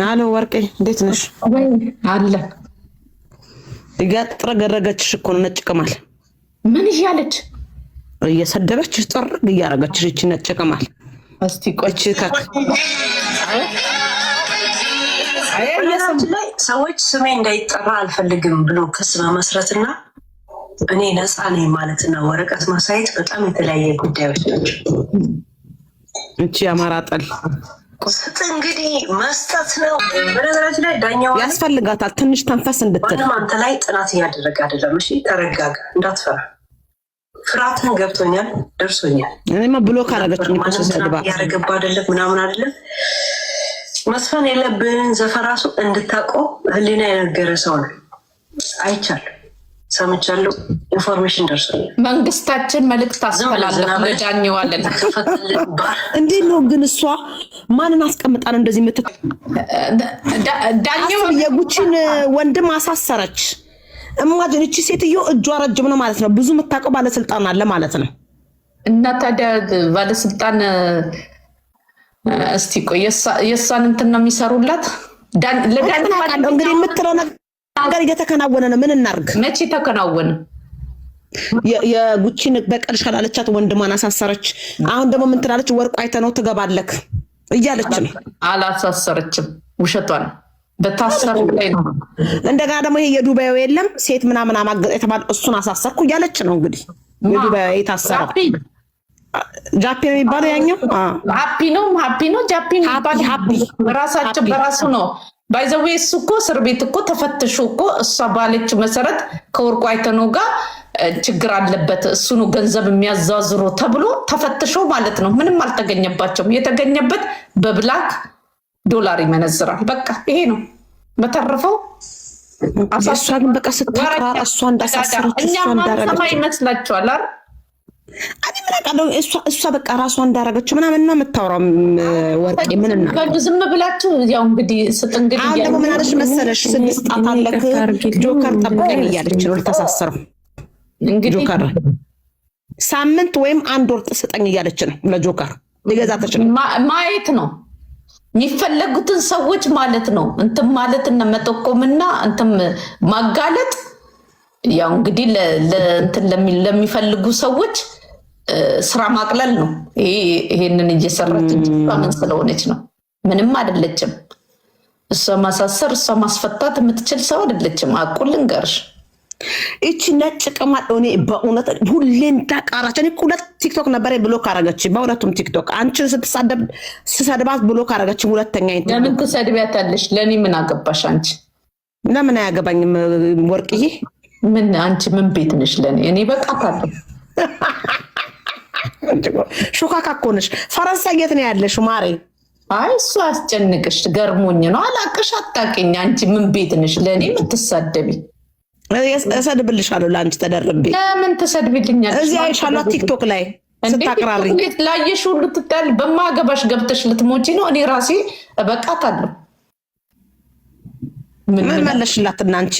አሎ ወርቄ እንዴት ነሽ? ወይ አለ እያጥረገረገችሽ እኮ ነው። ነጭ ቅማል ምን እያለች እየሰደበችሽ ጥርግ እያረገችሽ እቺ ነጭ ቅማል። እስቲ ቆይች ላይ ሰዎች ስሜ እንዳይጠራ አልፈልግም ብሎ ክስ መመስረትና እኔ ነፃ ነኝ ማለትና ወረቀት ማሳየት በጣም የተለያየ ጉዳዮች ናቸው። እቺ አማራ ጠል ቁስጥ እንግዲህ መስጠት ነው። በነገራችን ላይ ዳኛው ያስፈልጋታል ትንሽ ተንፈስ እንድትል። አንተ ላይ ጥናት እያደረገ አይደለም። እሺ ተረጋጋ፣ እንዳትፈራ። ፍርሃትን ገብቶኛል፣ ደርሶኛል። እኔማ ብሎክ አደረገችኝ እኮ ሰድባ ያረገባ አይደለም ምናምን አይደለም። መስፈን የለብህን ዘፈራሱ እንድታውቀው ህሊና የነገረ ሰው ነው። አይቻልም፣ ሰምቻለሁ፣ ኢንፎርሜሽን ደርሶኛል። መንግስታችን መልእክት አስተላለፈ ለዳኛዋለን። እንዴት ነው ግን እሷ ማንን አስቀምጣ ነው እንደዚህ ዳኛው የጉቺን ወንድም አሳሰረች። እማጅን እቺ ሴትዮ እጇ ረጅም ነው ማለት ነው። ብዙ የምታውቀው ባለስልጣን አለ ማለት ነው። እና ታዲያ ባለስልጣን እስቲ ቆይ የእሷን እንትን ነው የሚሰሩላት። እንግዲህ የምትለው ነገር እየተከናወነ ነው። ምን እናርግ? መቼ ተከናወነ? የጉቺን በቀልሽ አላለቻት ወንድሟን አሳሰረች። አሁን ደግሞ ምን ትላለች? ወርቁ አይተህ ነው ትገባለክ እያለች ነው። አላሳሰረችም፣ ውሸቷን በታሰሩ ላይ ነው። እንደገና ደግሞ ይሄ የዱባዩ የለም ሴት ምናምን አማገጥ የተባለ እሱን አሳሰርኩ እያለች ነው። እንግዲህ የዱባዩ የታሰረው ጃፒ ነው የሚባለው ያኛው ሀፒ ነው ጃፒ የሚባለው ራሳቸው በራሱ ነው። ባይዘዌ እሱ እኮ እስር ቤት እኮ ተፈትሾ እኮ እሷ ባለችው መሰረት ከወርቁ አይተነው ጋር ችግር አለበት እሱ ነው ገንዘብ የሚያዛዝሮ ተብሎ ተፈትሾ ማለት ነው። ምንም አልተገኘባቸውም። የተገኘበት በብላክ ዶላር ይመነዝራል። በቃ ይሄ ነው። በተረፈው እሷ ግን በቃ ስትቀራ እሷ እንዳሳሰረች እኛ ማንሰማ ይመስላችኋል አይደል? አዲ ምን አቃለው እሷ በቃ ራሷ እንዳረገች ምናምን እና የምታወራው ወርቄ ምን እና ዝም ብላችሁ ያው እንግዲህ ስጥንግዲ አሁን ደግሞ ምን አለሽ መሰለሽ ስድስት ጣት አለክ ጆከር ጠብቀኝ እያለች ነው ልታሳሰረው። እንግዲህ ጆከር ሳምንት ወይም አንድ ወር ስጠኝ እያለች ነው ለጆከር ሊገዛ ተችሏል። ማየት ነው የሚፈለጉትን ሰዎች ማለት ነው። እንትን ማለት እና መጠቆምና እንትን ማጋለጥ ያው እንግዲህ ለእንትን ለሚፈልጉ ሰዎች ስራ ማቅለል ነው። ይሄንን እየሰራች ምን ስለሆነች ነው? ምንም አይደለችም። እሷ ማሳሰር እሷ ማስፈታት የምትችል ሰው አይደለችም። አቁል ልንገርሽ እቺ ነጭ ቅማል እኔ በእውነት ሁሌ እንዳቃራች እኔ ሁለት ቲክቶክ ነበር ብሎክ አረገች። በሁለቱም ቲክቶክ አንቺን ስትሰድባት ብሎክ አረገች። ሁለተኛ ለምን ትሰድቢያታለሽ? ለኔ ምን አገባሽ አንቺ? ለምን አያገባኝም ወርቅዬ። ምን አንቺ ምን ቤት ነሽ ለኔ? እኔ በቃ ታለ ሹካካ እኮ ነሽ። ፈረንሳይ የት ነው ያለሽው ማሬ? አይ እሱ አስጨንቅሽ ገርሞኝ ነው። አላቅሽ አታውቂኝ። አንቺ ምን ቤት ነሽ ለኔ የምትሳደቢ? እሰድብልሻለሁ ለአንቺ ተደርቤ። ለምን ትሰድብልኛለሽ? እዚህ አይሻለሁ ቲክቶክ ላይ ስታቅራሪ ላየሽ ሁሉ ትታል። በማገባሽ ገብተሽ ልትሞጪ ነው። እኔ ራሴ እበቃታለሁ። ምን መለሽላት? እና አንቺ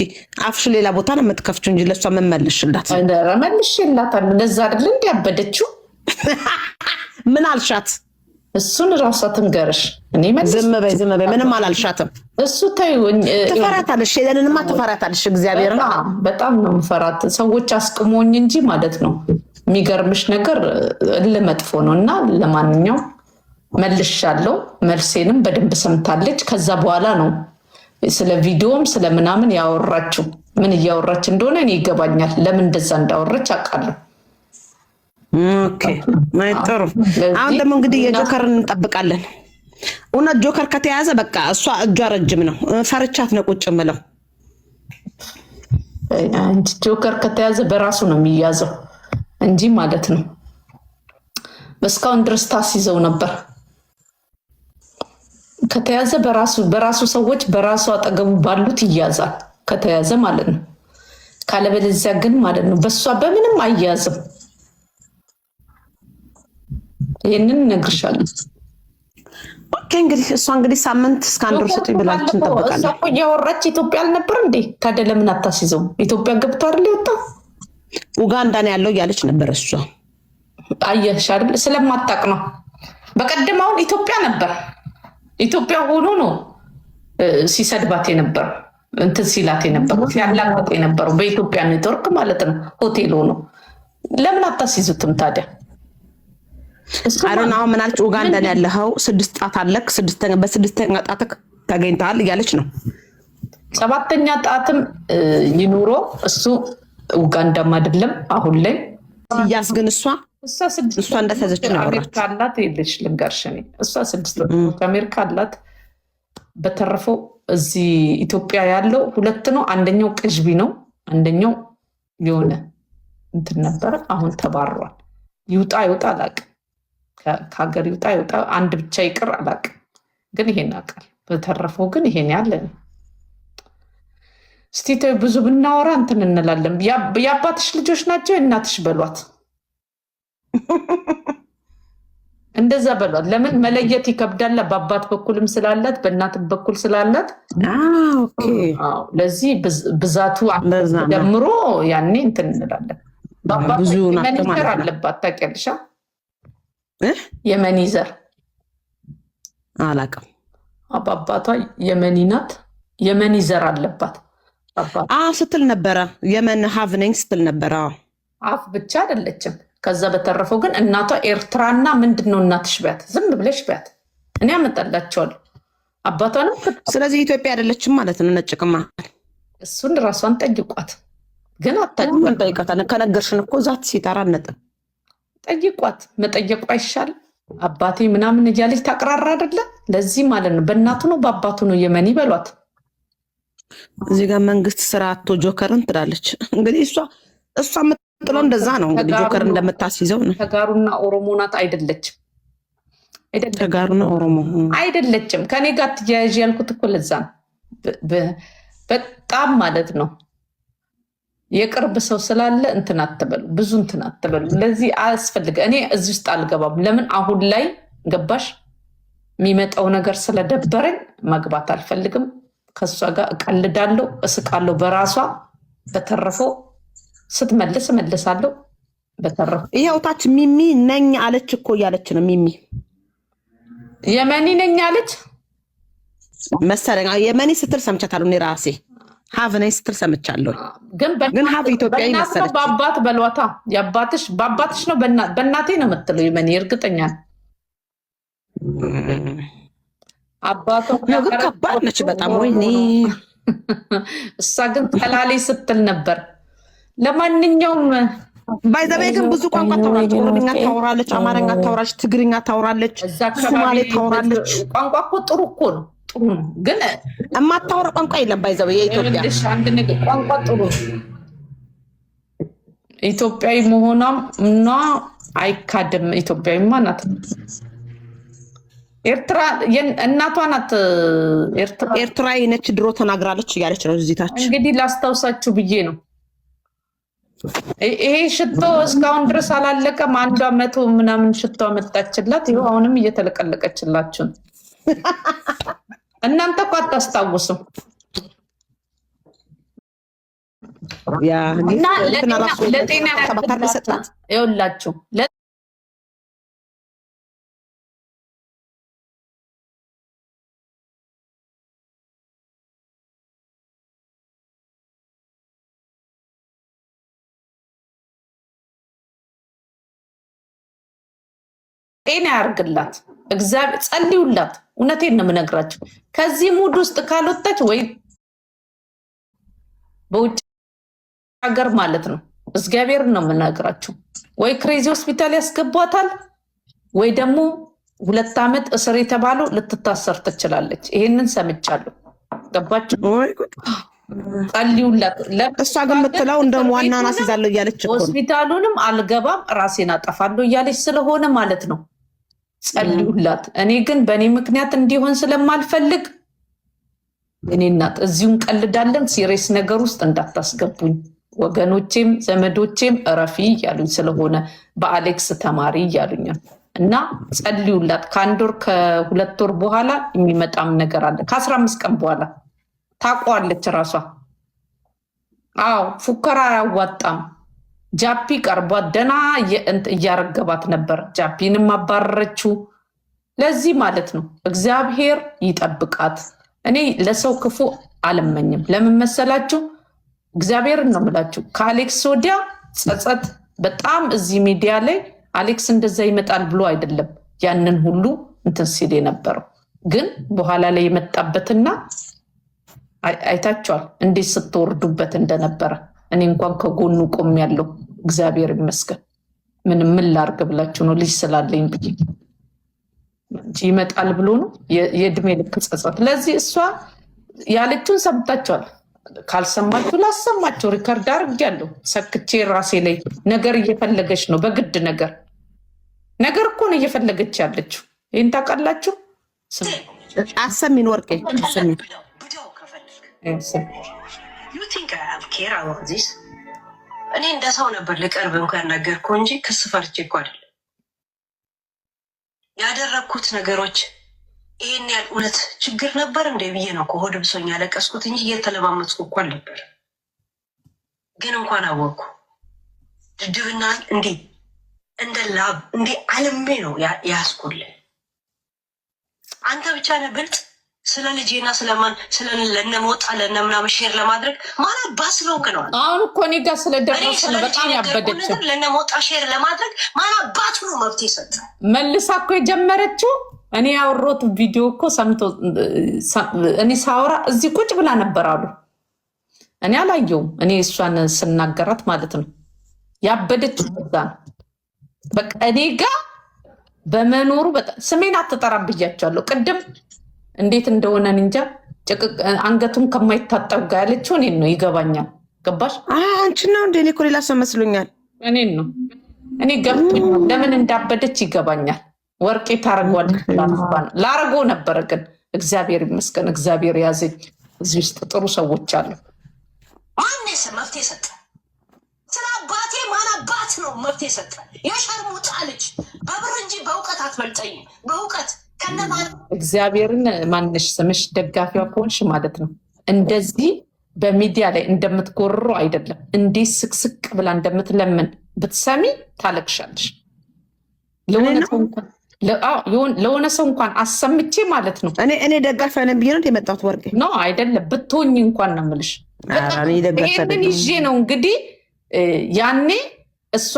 አፍሽ ሌላ ቦታ ነው የምትከፍችው እንጂ ለሷ ምን መለሽላት? ኧረ መልሼላታለሁ። ለዛ አይደል እንደ ያበደችው። ምን አልሻት? እሱን ራሷ ትንገርሽ። እኔ ዝም በይ ምንም አላልሻትም። እሱ ተይኝ። ትፈራታለሽ፣ ሄለንንማ ትፈራታለሽ። እግዚአብሔር በጣም ነው የምፈራት። ሰዎች አስቅሞኝ እንጂ ማለት ነው። የሚገርምሽ ነገር ለመጥፎ ነው። እና ለማንኛውም መልሻለሁ። መልሴንም በደንብ ሰምታለች። ከዛ በኋላ ነው ስለ ቪዲዮም ስለ ምናምን ያወራችው። ምን እያወራች እንደሆነ እኔ ይገባኛል። ለምን እንደዛ እንዳወራች አውቃለሁ። ኦኬ ጥሩ። አሁን ደግሞ እንግዲህ የጆከርን እንጠብቃለን። እውነት ጆከር ከተያዘ በቃ እሷ እጇ ረጅም ነው። ፈርቻት ነው ቁጭ ምለው። ጆከር ከተያዘ በራሱ ነው የሚያዘው እንጂ ማለት ነው። በስካውን ድረስ ታስይዘው ነበር። ከተያዘ በራሱ ሰዎች በራሱ አጠገቡ ባሉት ይያዛል። ከተያዘ ማለት ነው። ካለበለዚያ ግን ማለት ነው በሷ በምንም አያዝም። ይሄንን እነግርሻለሁ። ኦኬ እንግዲህ እሷ እንግዲህ ሳምንት እስከ አንድ ወር ስጡኝ ብላችሁ እንጠብቃለን። እሷ እኮ እያወራች ኢትዮጵያ አልነበር እንዴ? ታዲያ ለምን አታስይዘው? ኢትዮጵያ ገብቶ አይደል የወጣው? ኡጋንዳ ነው ያለው እያለች ነበር እሷ። አየሽ አይደል? ስለማታውቅ ነው። በቀደም አሁን ኢትዮጵያ ነበር። ኢትዮጵያ ሆኖ ነው ሲሰድባት የነበረው እንትን ሲላት የነበረው ሲያላቅጥ የነበረው በኢትዮጵያ ኔትወርክ ማለት ነው። ሆቴል ሆኖ ለምን አታስይዙትም ታዲያ? አሁን ምን አለች? ኡጋንዳ ላይ ያለኸው 6 ጣት አለክ፣ በስድስተኛ ጣትክ ተገኝተሃል እያለች ነው። 7ኛ ጣትም ይኑሮ እሱ ኡጋንዳም አይደለም አሁን ላይ ሲያስ ግን እሷ እንደተዘች ነው አሜሪካ አላት። ይልሽ ልንገርሽ እኔ እሷ 6 ወር አሜሪካ አላት። በተረፈው እዚህ ኢትዮጵያ ያለው 2 ነው። አንደኛው ቅዥቢ ነው፣ አንደኛው የሆነ እንትን ነበረ። አሁን ተባሯል። ይውጣ አላውቅም፣ ከሀገር ይውጣ አንድ ብቻ ይቅር አላውቅም፣ ግን ይሄን አውቃል። በተረፈው ግን ይሄን ያለ ነው። እስቲ ብዙ ብናወራ እንትን እንላለን። የአባትሽ ልጆች ናቸው የእናትሽ በሏት፣ እንደዛ በሏት። ለምን መለየት ይከብዳል? በአባት በኩልም ስላላት በእናትም በኩል ስላላት ለዚህ ብዛቱ ደምሮ ያኔ እንትን እንላለን። ብዙ የመኒዘር አለባት ታውቂያለሽ? የመኒዘር አላውቅም። በአባቷ የመኒ ናት። የመኒዘር አለባት ስትል ነበረ። የመን ሀቭ ነኝ ስትል ነበረ። አፍ ብቻ አይደለችም። ከዛ በተረፈው ግን እናቷ ኤርትራና ምንድን ነው እናትሽ ቢያት፣ ዝም ብለሽ ቢያት፣ እኔ አመጣላቸዋለሁ አባቷ ነው። ስለዚህ ኢትዮጵያ አይደለችም ማለት ነው። ነጭቅማ እሱን ራሷን ጠይቋት። ግን ጠይቃታለን። ከነገርሽን እኮ ዛት ሲጠራ ነጥብ ጠይቋት። መጠየቋ ይሻል። አባቴ ምናምን እያለች ታቅራራ አይደለ? ለዚህ ማለት ነው በእናቱ ነው በአባቱ ነው የመኒ በሏት። እዚህ ጋር መንግስት ስራ አቶ ጆከርን ትላለች። እንግዲህ እሷ የምትጥለው እንደዛ ነው። እንግዲህ ጆከር እንደምታስይዘው ነው። ተጋሩና ኦሮሞ ናት አይደለችም? ተጋሩና ኦሮሞ አይደለችም። ከኔ ጋር ትያያዥ ያልኩት እኮ ለዛ ነው። በጣም ማለት ነው የቅርብ ሰው ስላለ እንትን አትበሉ፣ ብዙ እንትን አትበሉ። ለዚህ አያስፈልገ። እኔ እዚህ ውስጥ አልገባም። ለምን አሁን ላይ ገባሽ? የሚመጣው ነገር ስለደበረኝ መግባት አልፈልግም። ከእሷ ጋር እቀልዳለሁ፣ እስቃለሁ በራሷ። በተረፈው ስትመልስ እመልሳለሁ። በተረፈው ይኸው ታች ሚሚ ነኝ አለች እኮ እያለች ነው። ሚሚ የመኒ ነኝ አለች መሰለኝ። የመኒ ስትል ሰምቻታለሁ እኔ ራሴ። ሀቭ ነኝ ስትል ሰምቻለሁ። ግን ሀቭ ኢትዮጵያዊ መሰለች። በአባት በሏታ። በአባትሽ ነው በእናቴ ነው የምትለው የመኒ። እርግጠኛ አባቷ ነገር ከባድ ነች በጣም። ወይኔ እሷ ግን ተላሌ ስትል ነበር። ለማንኛውም ባይዘቤ ግን ብዙ ቋንቋ ታወራለች። ኦሮምኛ ታወራለች፣ አማርኛ ታወራለች፣ ትግርኛ ታወራለች፣ ሶማሌ ታወራለች። ቋንቋ እኮ ጥሩ እኮ ነው፣ ጥሩ ነው። ግን የማታወራ ቋንቋ የለም። ባይዘቤ የኢትዮጵያ አንድ ነገር ቋንቋ ጥሩ ኢትዮጵያዊ መሆኗም እና አይካድም። ኢትዮጵያዊማ ናት። ኤርትራ እናቷ ናት። ኤርትራዊ ነች፣ ድሮ ተናግራለች እያለች ነው እዚታች። እንግዲህ ላስታውሳችሁ ብዬ ነው። ይሄ ሽቶ እስካሁን ድረስ አላለቀም። 100 ምናምን ሽቶ አመጣችላት። ይኸው አሁንም እየተለቀለቀችላችሁ ነው። እናንተ እኮ አታስታውሱም። እና ለጤና ይኸውላችሁ ጤና ያርግላት እግዚአብሔር። ጸልዩላት። እውነቴን ነው የምነግራችሁ። ከዚህ ሙድ ውስጥ ካልወጣች ወይ በውጭ ሀገር ማለት ነው እግዚአብሔር ነው የምነግራችሁ፣ ወይ ክሬዚ ሆስፒታል ያስገቧታል ወይ ደግሞ 2 ዓመት እስር የተባለው ልትታሰር ትችላለች። ይሄንን ሰምቻለሁ። ገባችሁ? ጸልዩላት። እሷ ግን የምትለው እንደውም ዋና ናስ ይዛለሁ እያለች ሆስፒታሉንም አልገባም ራሴን አጠፋለሁ እያለች ስለሆነ ማለት ነው ጸልዩላት። እኔ ግን በእኔ ምክንያት እንዲሆን ስለማልፈልግ እኔ እናት እዚሁን ቀልዳለን። ሲሪየስ ነገር ውስጥ እንዳታስገቡኝ ወገኖቼም ዘመዶቼም እረፊ እያሉኝ ስለሆነ በአሌክስ ተማሪ እያሉኛል። እና ጸልዩላት። ከ1 ወር ከ2 ወር በኋላ የሚመጣም ነገር አለ። ከ15 ቀን በኋላ ታቋለች ራሷ። አዎ ፉከራ አያዋጣም። ጃፒ ቀርቧት ደና እያረገባት ነበር። ጃፒንም አባረረችው። ለዚህ ማለት ነው እግዚአብሔር ይጠብቃት። እኔ ለሰው ክፉ አልመኝም። ለምን መሰላችሁ? እግዚአብሔርን ነው የምላችሁ። ከአሌክስ ወዲያ ጸጸት በጣም እዚህ ሚዲያ ላይ አሌክስ እንደዛ ይመጣል ብሎ አይደለም ያንን ሁሉ እንትን ሲል የነበረው፣ ግን በኋላ ላይ የመጣበትና አይታችኋል እንዴት ስትወርዱበት እንደነበረ። እኔ እንኳን ከጎኑ ቆም ያለው እግዚአብሔር ይመስገን። ምን ላርግ ብላችሁ ነው? ልጅ ስላለኝ ብዬ ይመጣል ብሎ ነው የእድሜ ልክ ጸጸት። ለዚህ እሷ ያለችውን ሰምታችኋል። ካልሰማችሁ ላሰማችሁ። ሪከርድ አድርጌያለሁ ሰክቼ ራሴ ላይ። ነገር እየፈለገች ነው በግድ ነገር እኮ ነው እየፈለገች ያለችው። ይህን ታውቃላችሁ። አሰሚን ወርቄ እኔ እንደ ሰው ነበር ልቀርብ እንኳን ነገርኩ እንጂ ክስ ፈርቼ እኮ አይደለም ያደረግኩት ነገሮች። ይሄን ያህል እውነት ችግር ነበር እንደ ብዬ ነው ከሆድ ብሶኝ ያለቀስኩት እንጂ እየተለማመጥኩ እኮ አልነበር። ግን እንኳን አወቅኩ ድድብና እንዲህ እንደ ላብ እንዲህ አለሜ ነው ያስኩልህ። አንተ ብቻ ነህ ብልጥ ስለ ልጄና ስለማን ለነመውጣ ለነምናምን ሼር ለማድረግ ማለት ባስለውክ ነው። አሁን እኮ እኔ ጋር ስለደረሰ ነው በጣም ያበደችው። ለነመውጣ ሼር ለማድረግ ማለት ባቱ ነው መብት ይሰጥ መልሳ እኮ የጀመረችው። እኔ ያወሮት ቪዲዮ እኮ ሰምቶ እኔ ሳወራ እዚህ ቁጭ ብላ ነበር አሉ። እኔ አላየውም። እኔ እሷን ስናገራት ማለት ነው ያበደችው። በዛ ነው በቃ እኔ ጋር በመኖሩ በጣም ስሜን አትጠራም ብያቸዋለሁ ቅድም። እንዴት እንደሆነ እንጃ። አንገቱን ከማይታጠብ ጋር ያለችው እኔን ነው። ይገባኛል። ገባሽ? አንቺ ነው እንደ እኔ እኮ ሌላ ሰው መስሎኛል። እኔን ነው። እኔ ገብቶኛል። ለምን እንዳበደች ይገባኛል። ወርቄ ታረጓለች። ላረገው ነበረ ግን እግዚአብሔር ይመስገን፣ እግዚአብሔር ያዘኝ። እዚህ ውስጥ ጥሩ ሰዎች አሉ። ማነስ መፍትሄ ሰጠ? ስለ አባቴ ማን አባት ነው መፍትሄ ሰጠ? የሸርሙጣ ልጅ በብር እንጂ በእውቀት አትበልጠኝም። በእውቀት እግዚአብሔርን ማንሽ ስምሽ ደጋፊዋ ከሆንሽ ማለት ነው እንደዚህ በሚዲያ ላይ እንደምትጎርሩ አይደለም። እንዴት ስቅስቅ ብላ እንደምትለምን ብትሰሚ ታለቅሻለሽ። ለሆነ ሰው እንኳን አሰምቼ ማለት ነው። እኔ ደጋፊ ነን ብዬ ነው የመጣሁት ወርቄ። ኖ አይደለም ብትሆኝ እንኳን ነው የምልሽ። ይሄንን ይዤ ነው እንግዲህ ያኔ እሷ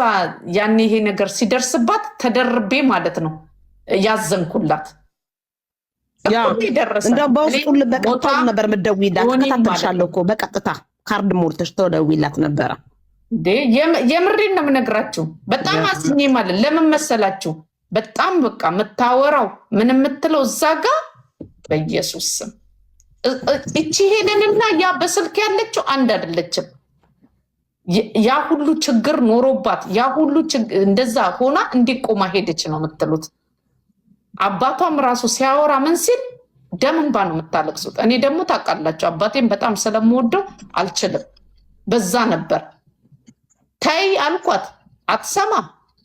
ይሄ ነገር ሲደርስባት ተደርቤ ማለት ነው ያዘንኩላት። እንደው በውስጡ በቀጥታ ነበር የምትደውይላት። ከታተልሻለሁ እኮ በቀጥታ ካርድ ሞልተሽ ተደውይላት ነበረ። የምሬን ነው የምነግራችሁ። በጣም አስኜ ማለት ለምን መሰላችሁ? በጣም በቃ የምታወራው ምን የምትለው እዛ ጋ በኢየሱስ ስም እቺ ሄደንና ያ በስልክ ያለችው አንድ አይደለችም። ያ ሁሉ ችግር ኖሮባት ያ ሁሉ እንደዛ ሆና እንዲቆማ ሄደች ነው የምትሉት። አባቷም ራሱ ሲያወራ ምን ሲል ደም እንባ ነው የምታለቅሱት። እኔ ደግሞ ታውቃላችሁ አባቴን በጣም ስለምወደው አልችልም። በዛ ነበር ታይ አልኳት፣ አትሰማ።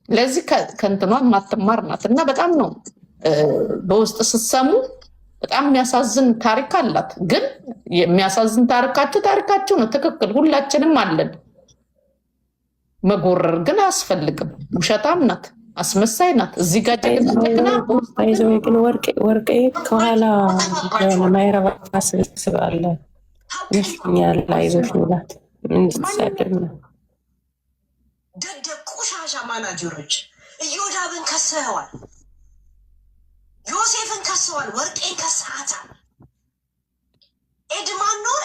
ለዚህ ከእንትኗ ማትማር ናት እና በጣም ነው በውስጥ ስትሰሙ በጣም የሚያሳዝን ታሪክ አላት። ግን የሚያሳዝን ታሪካችሁ ነው። ትክክል፣ ሁላችንም አለን። መጎረር ግን አያስፈልግም። ውሸታም ናት፣ አስመሳይ ናት። እዚህ ጋር ጀግና አይዞህ ግን ወርቄ ከኋላ የሆነ ማይረባ ስብስብ አለ ይመስለኛል። አይዞሽ ሚላት እንድትሳደብ ነው። ደደብ ቆሻሻ ማናጀሮች ኢዮዳብን ከሰዋል፣ ዮሴፍን ከሰዋል፣ ወርቄን ከሰሃታል። ኤድማን ነው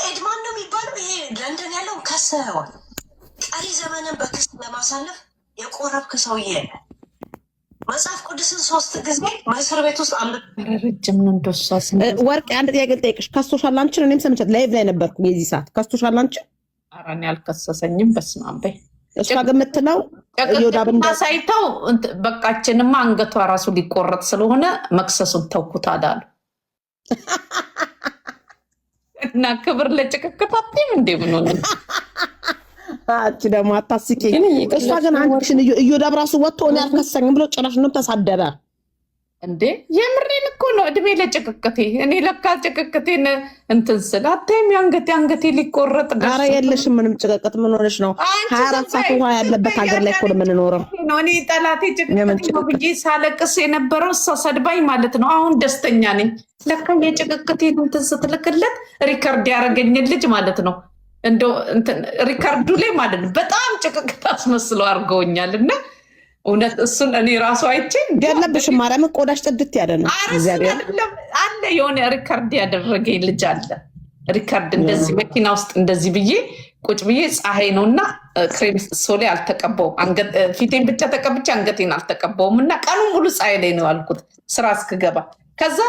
የሚባለው ይሄ ለንደን ያለው ከሰዋል። ቀሪ ዘመንን በክስ ለማሳለፍ የቆረብክ ሰውዬ መጽሐፍ ቅዱስን 3 ጊዜ በእስር ቤት ውስጥ ረጅም ነው። እንደሷ ወርቄ አንድ ጥያቄ ልጠይቅሽ። ከስቶሻል አንቺን? እኔም ሰምቻት ላይቭ ላይ ነበርኩ የዚህ ሰዓት። ከስቶሻል አንቺን? ኧረ እኔ አልከሰሰኝም። በስመ አብ በይ። እሷ ግን የምትለው ሳይተው በቃችንማ አንገቷ ራሱ ሊቆረጥ ስለሆነ መክሰሱን ተውኩት አዳሉ እና ክብር ለጭቅቅታቲም እንዴ ምን ሆነ? አንቺ ደግሞ አታስቂኝ። እሷ ግን አንቺን እዮዳብ ራሱ ወጥቶ እኔ አልከሰኝም ብሎ ጭራሽ ነው ተሳደበ። እንዴ የምሬን እኮ ነው። እድሜ ለጭቅቅቴ። እኔ ለካ ጭቅቅቴን እንትን ስል አታይም? አንገቴ ሊቆረጥ ደርሶ። ኧረ የለሽም ምንም ጭቅቅት። ምን ሆነሽ ነው? 24 ሰዓት ውሃ ያለበት ሀገር ላይ እኮ ነው የምንኖረው። እኔ ጠላቴ ጭቅቅት ነው ብዬ ሳለቅስ የነበረው እሷ ሰድባኝ ማለት ነው። አሁን ደስተኛ ነኝ። ለካ የጭቅቅቴን እንትን ስትልክለት ሪከርድ ያደረገኝን ልጅ ማለት ነው እንደው እንትን ሪከርዱ ላይ ማለት ነው በጣም ጭቅቅት አስመስለው አድርገውኛል። እና እውነት እሱን እኔ ራሱ አይቼ ያለብሽም ማርያም ቆዳሽ ጥድት ያለ ነው። እግዚአብሔር አለ የሆነ ሪከርድ ያደረገኝ ልጅ አለ። ሪከርድ እንደዚህ መኪና ውስጥ እንደዚህ ብዬ ቁጭ ብዬ ፀሐይ ነው እና ክሬም ሶሌ አልተቀባውም። ፊቴን ብቻ ተቀብቼ አንገቴን አልተቀባውም። እና ቀኑ ሙሉ ፀሐይ ላይ ነው ያልኩት ስራ እስክገባ። ከዛ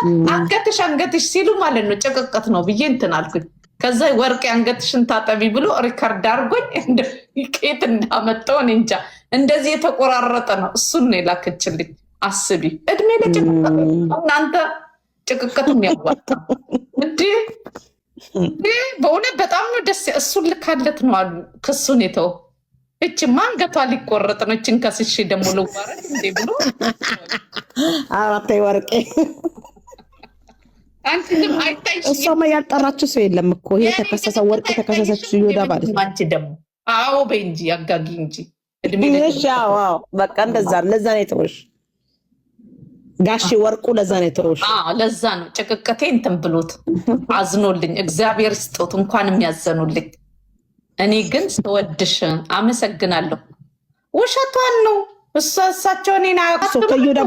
አንገትሽ ሲሉ ማለት ነው ጭቅቅት ነው ብዬ እንትን አልኩኝ። ከዛ ወርቄ አንገትሽን ታጠቢ ብሎ ሪከርድ አድርጎኝ ቄት እንዳመጣው እኔ እንጃ። እንደዚህ የተቆራረጠ ነው። እሱን ነው የላከችልኝ። አስቢ እድሜ ለጭቅቅት። እናንተ ጭቅቅት የሚያዋጣ እንዴ? በእውነት በጣም ነው ደስ። እሱን ልካለት ነው አሉ ክሱን የተው። እችማ አንገቷ ሊቆረጥ ነው። እችን ከስሼ ደግሞ ልዋረድ እንዴ ብሎ አራታይ ወርቄ እሷማ ያልጠራችው ሰው የለም እኮ። ይሄ ተከሰሰ ወርቅ የተከሰሰች ይሁዳ ማለት ነው። አንቺ ደግሞ አዎ በይ እንጂ አጋጊ እንጂ እድሜ በቃ እንደዛ ነው። ለዛ ነው የተወሽ ጋሺ ወርቁ። ለዛ ነው የተወሽ። ለዛ ነው ጭቅቅቴ እንትን ብሎት አዝኖልኝ። እግዚአብሔር ስጦት እንኳንም ያዘኑልኝ። እኔ ግን ስወድሽ አመሰግናለሁ። ውሸቷን ነው እሳቸው እኔን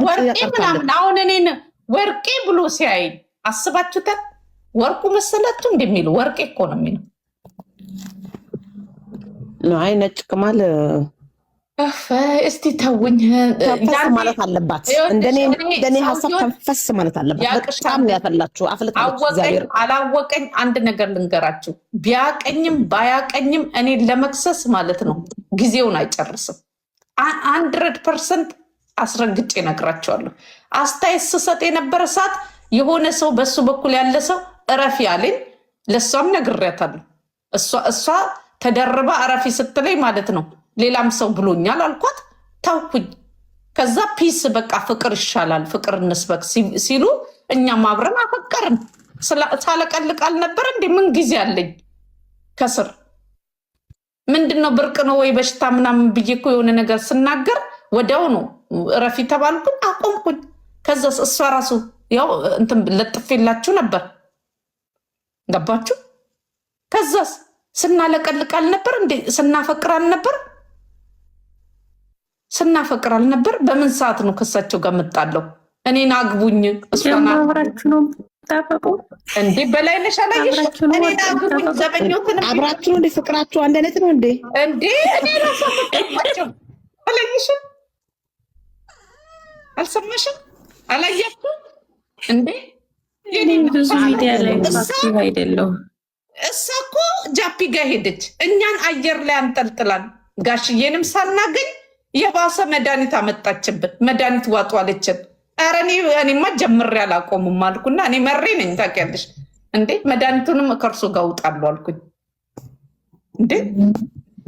ወርቄ ምናምን። አሁን እኔን ወርቄ ብሎ ሲያይ አስባችሁታል? ወርቁ መሰላችሁ እንደሚሉ ወርቄ እኮ ነው የሚለው። አይ ነጭ ቅማል እስቲ ተውኝ ማለት አለባት። እንደኔ ሀሳብ ተንፈስ ማለት አለባት። በጣም ያፈላችሁ አወቀኝ አላወቀኝ አንድ ነገር ልንገራችሁ። ቢያቀኝም ባያቀኝም እኔን ለመክሰስ ማለት ነው ጊዜውን አይጨርስም። 100% አስረግጬ እነግራቸዋለሁ። አስተያየት ስሰጥ የነበረ ሰዓት የሆነ ሰው በሱ በኩል ያለ ሰው እረፊ አለኝ። ለእሷም ነግሬያታለሁ። እሷ ተደርባ እረፊ ስትለኝ ማለት ነው ሌላም ሰው ብሎኛል አልኳት፣ ታውኩኝ። ከዛ ፒስ በቃ ፍቅር ይሻላል ፍቅር እንስበክ ሲሉ እኛም አብረን አፈቀርን። ሳለቀልቅ አልነበር እንዴ? ምን ጊዜ አለኝ ከስር ምንድነው ብርቅ ነው ወይ በሽታ ምናምን ብዬ እኮ የሆነ ነገር ስናገር ወዲያው ነው እረፊ ተባልኩኝ፣ አቆምኩኝ። ከዛ እሷ ራሱ ያው እንትን ለጥፌላችሁ ነበር። ገባችሁ? ከዛስ ስናለቀልቅ አልነበር እንዴ? ስናፈቅር አልነበር? በምን ሰዓት ነው ከሳቸው ጋር መጣለው? እኔን አግቡኝ እሷን አብራችሁ ነው ታፈቁ እንዴ? በላይነሽ አላየሽ? እኔን አግቡኝ ዘበኞትን አብራችሁ ነው እንዴ? ፍቅራችሁ አንድ አይነት ነው እንዴ? እንዴ እኔ ራሱ ፈቅራቸው አላየሽም? አልሰማሽም? አላያችሁ እንዴ? ብዙ ሚዲያ ላይ አክቲቭ አይደለሁም። እሷ እኮ ጃፒ ጋር ሄደች፣ እኛን አየር ላይ አንጠልጥላን። ጋሽዬንም ሳናገኝ የባሰ መድኃኒት አመጣችብን። መድኃኒት ዋጡ አለችን። ኧረ እኔማ ጀምሬ አላቆምም አልኩና እኔ መሬ ነኝ ታውቂያለሽ እንዴ? መድኃኒቱንም ከእርሶ ጋር እውጣለሁ አልኩኝ። እንዴ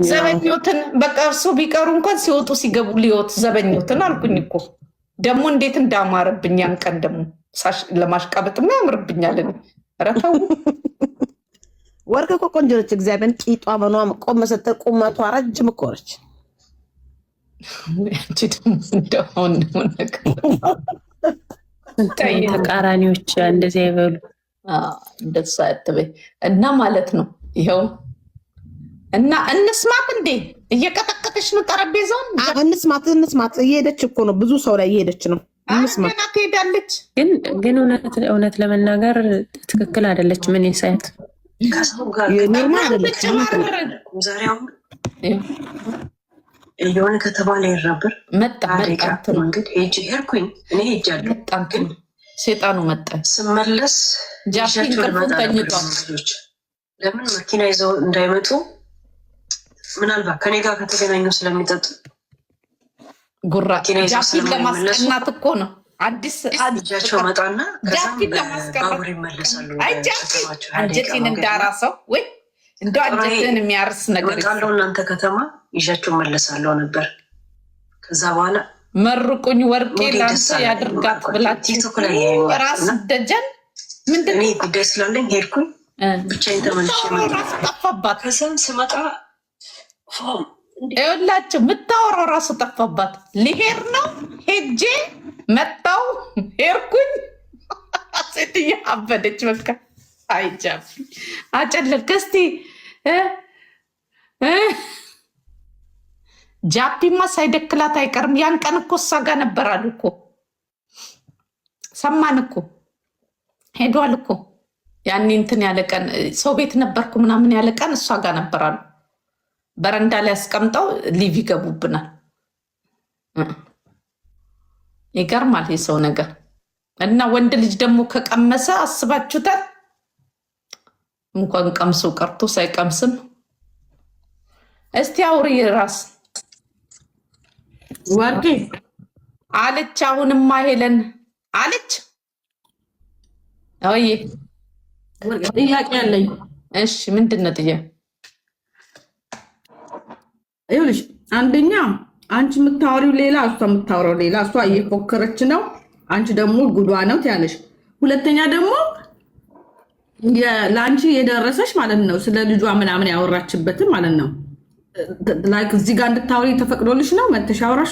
ዘበኞትን በቃ እርሶ ቢቀሩ እንኳን ሲወጡ ሲገቡ ሊወት ዘበኞትን አልኩኝ እኮ። ደግሞ እንዴት እንዳማረብኝ ያን ቀን ደግሞ ለማሽቃበጥማ ያምርብኛል። ኧረ ተው። ወርቅ እኮ ቆንጆ ነች። እግዚአብሔርን ቂጧ መኗም ቆም ስትል ቁመቷ ረጅም እኮ ነች። ተቃራኒዎች እንደዚህ አይበሉ። እንደዛ አትበይ እና ማለት ነው ይኸው እና እንስማት እንዴ እየቀጠቀጠች ነው ጠረጴዛውን። እንስማት እየሄደች እኮ ነው፣ ብዙ ሰው ላይ እየሄደች ነው። ገና ትሄዳለች። ግን እውነት ለመናገር ትክክል አይደለች። ምን ሳያት የሆነ ከተባለ ይራበር መጣ መንገድ ሄድኩኝ እኔ ሄጃለሁ። ሴጣኑ መጣ። ስመለስ ጃፒን ቅርፉን ተኝቷል። ለምን መኪና ይዘው እንዳይመጡ ምናልባት ከኔ ጋር ከተገናኙ ስለሚጠጡ ጉራ ጃፒን ለማስቀናት እኮ ነው። አዲስ እጃቸው መጣና ጃፒን ለማስቀናት ባቡር ይመለሳሉ። አይ ጃፒን አንጀቴን እንዳራሰው ወይ እንደው አንጀቴን የሚያርስ ነገር እመጣለሁ እናንተ ከተማ ይዣቸው መለሳለሁ ነበር። ከዛ በኋላ መርቁኝ ወርቄ ላንተ ያድርጋት ብላችሁ ራስ ደጀን ምንድን ነው ጉዳይ ስላለኝ ሄድኩኝ። ብቻዬን ተመልሼ ራስ ጠፋባት። ከዛም ስመጣ ይኸውላችሁ የምታወራው ራሱ ጠፋባት። ሊሄድ ነው ሄጄ መጣው ሄድኩኝ። ሴትዮ አበደች። በቃ አይጃብ አጨለልክ። እስቲ ጃፒማ ሳይደክላት አይቀርም። ያን ቀን እኮ እሷ ጋር ነበር አሉ እኮ ሰማን እኮ ሄዷል እኮ ያኔ እንትን ያለ ቀን ሰው ቤት ነበርኩ ምናምን ያለ ቀን እሷ ጋር ነበር አሉ። በረንዳ ላይ ያስቀምጠው ሊቭ ይገቡብናል። ይገርማል የሰው ነገር። እና ወንድ ልጅ ደግሞ ከቀመሰ አስባችሁታል? እንኳን ቀምሶ ቀርቶ ሳይቀምስም። እስቲ አውሪ ራስ ወርቄ አለች። አሁንማ ሄለን አለች። አይ ጥያቄ አለኝ። እሺ ምንድን ነው ጥያቄ? ይኸውልሽ አንደኛ አንቺ የምታወሪው ሌላ፣ እሷ የምታወራው ሌላ። እሷ እየፎከረች ነው፣ አንቺ ደግሞ ጉዷ ነው ትያለሽ። ሁለተኛ ደግሞ ለአንቺ የደረሰሽ ማለት ነው ስለ ልጇ ምናምን ያወራችበትን ማለት ነው ላይክ እዚህ ጋር እንድታወሪ ተፈቅዶልሽ ነው መተሽ አወራሹ?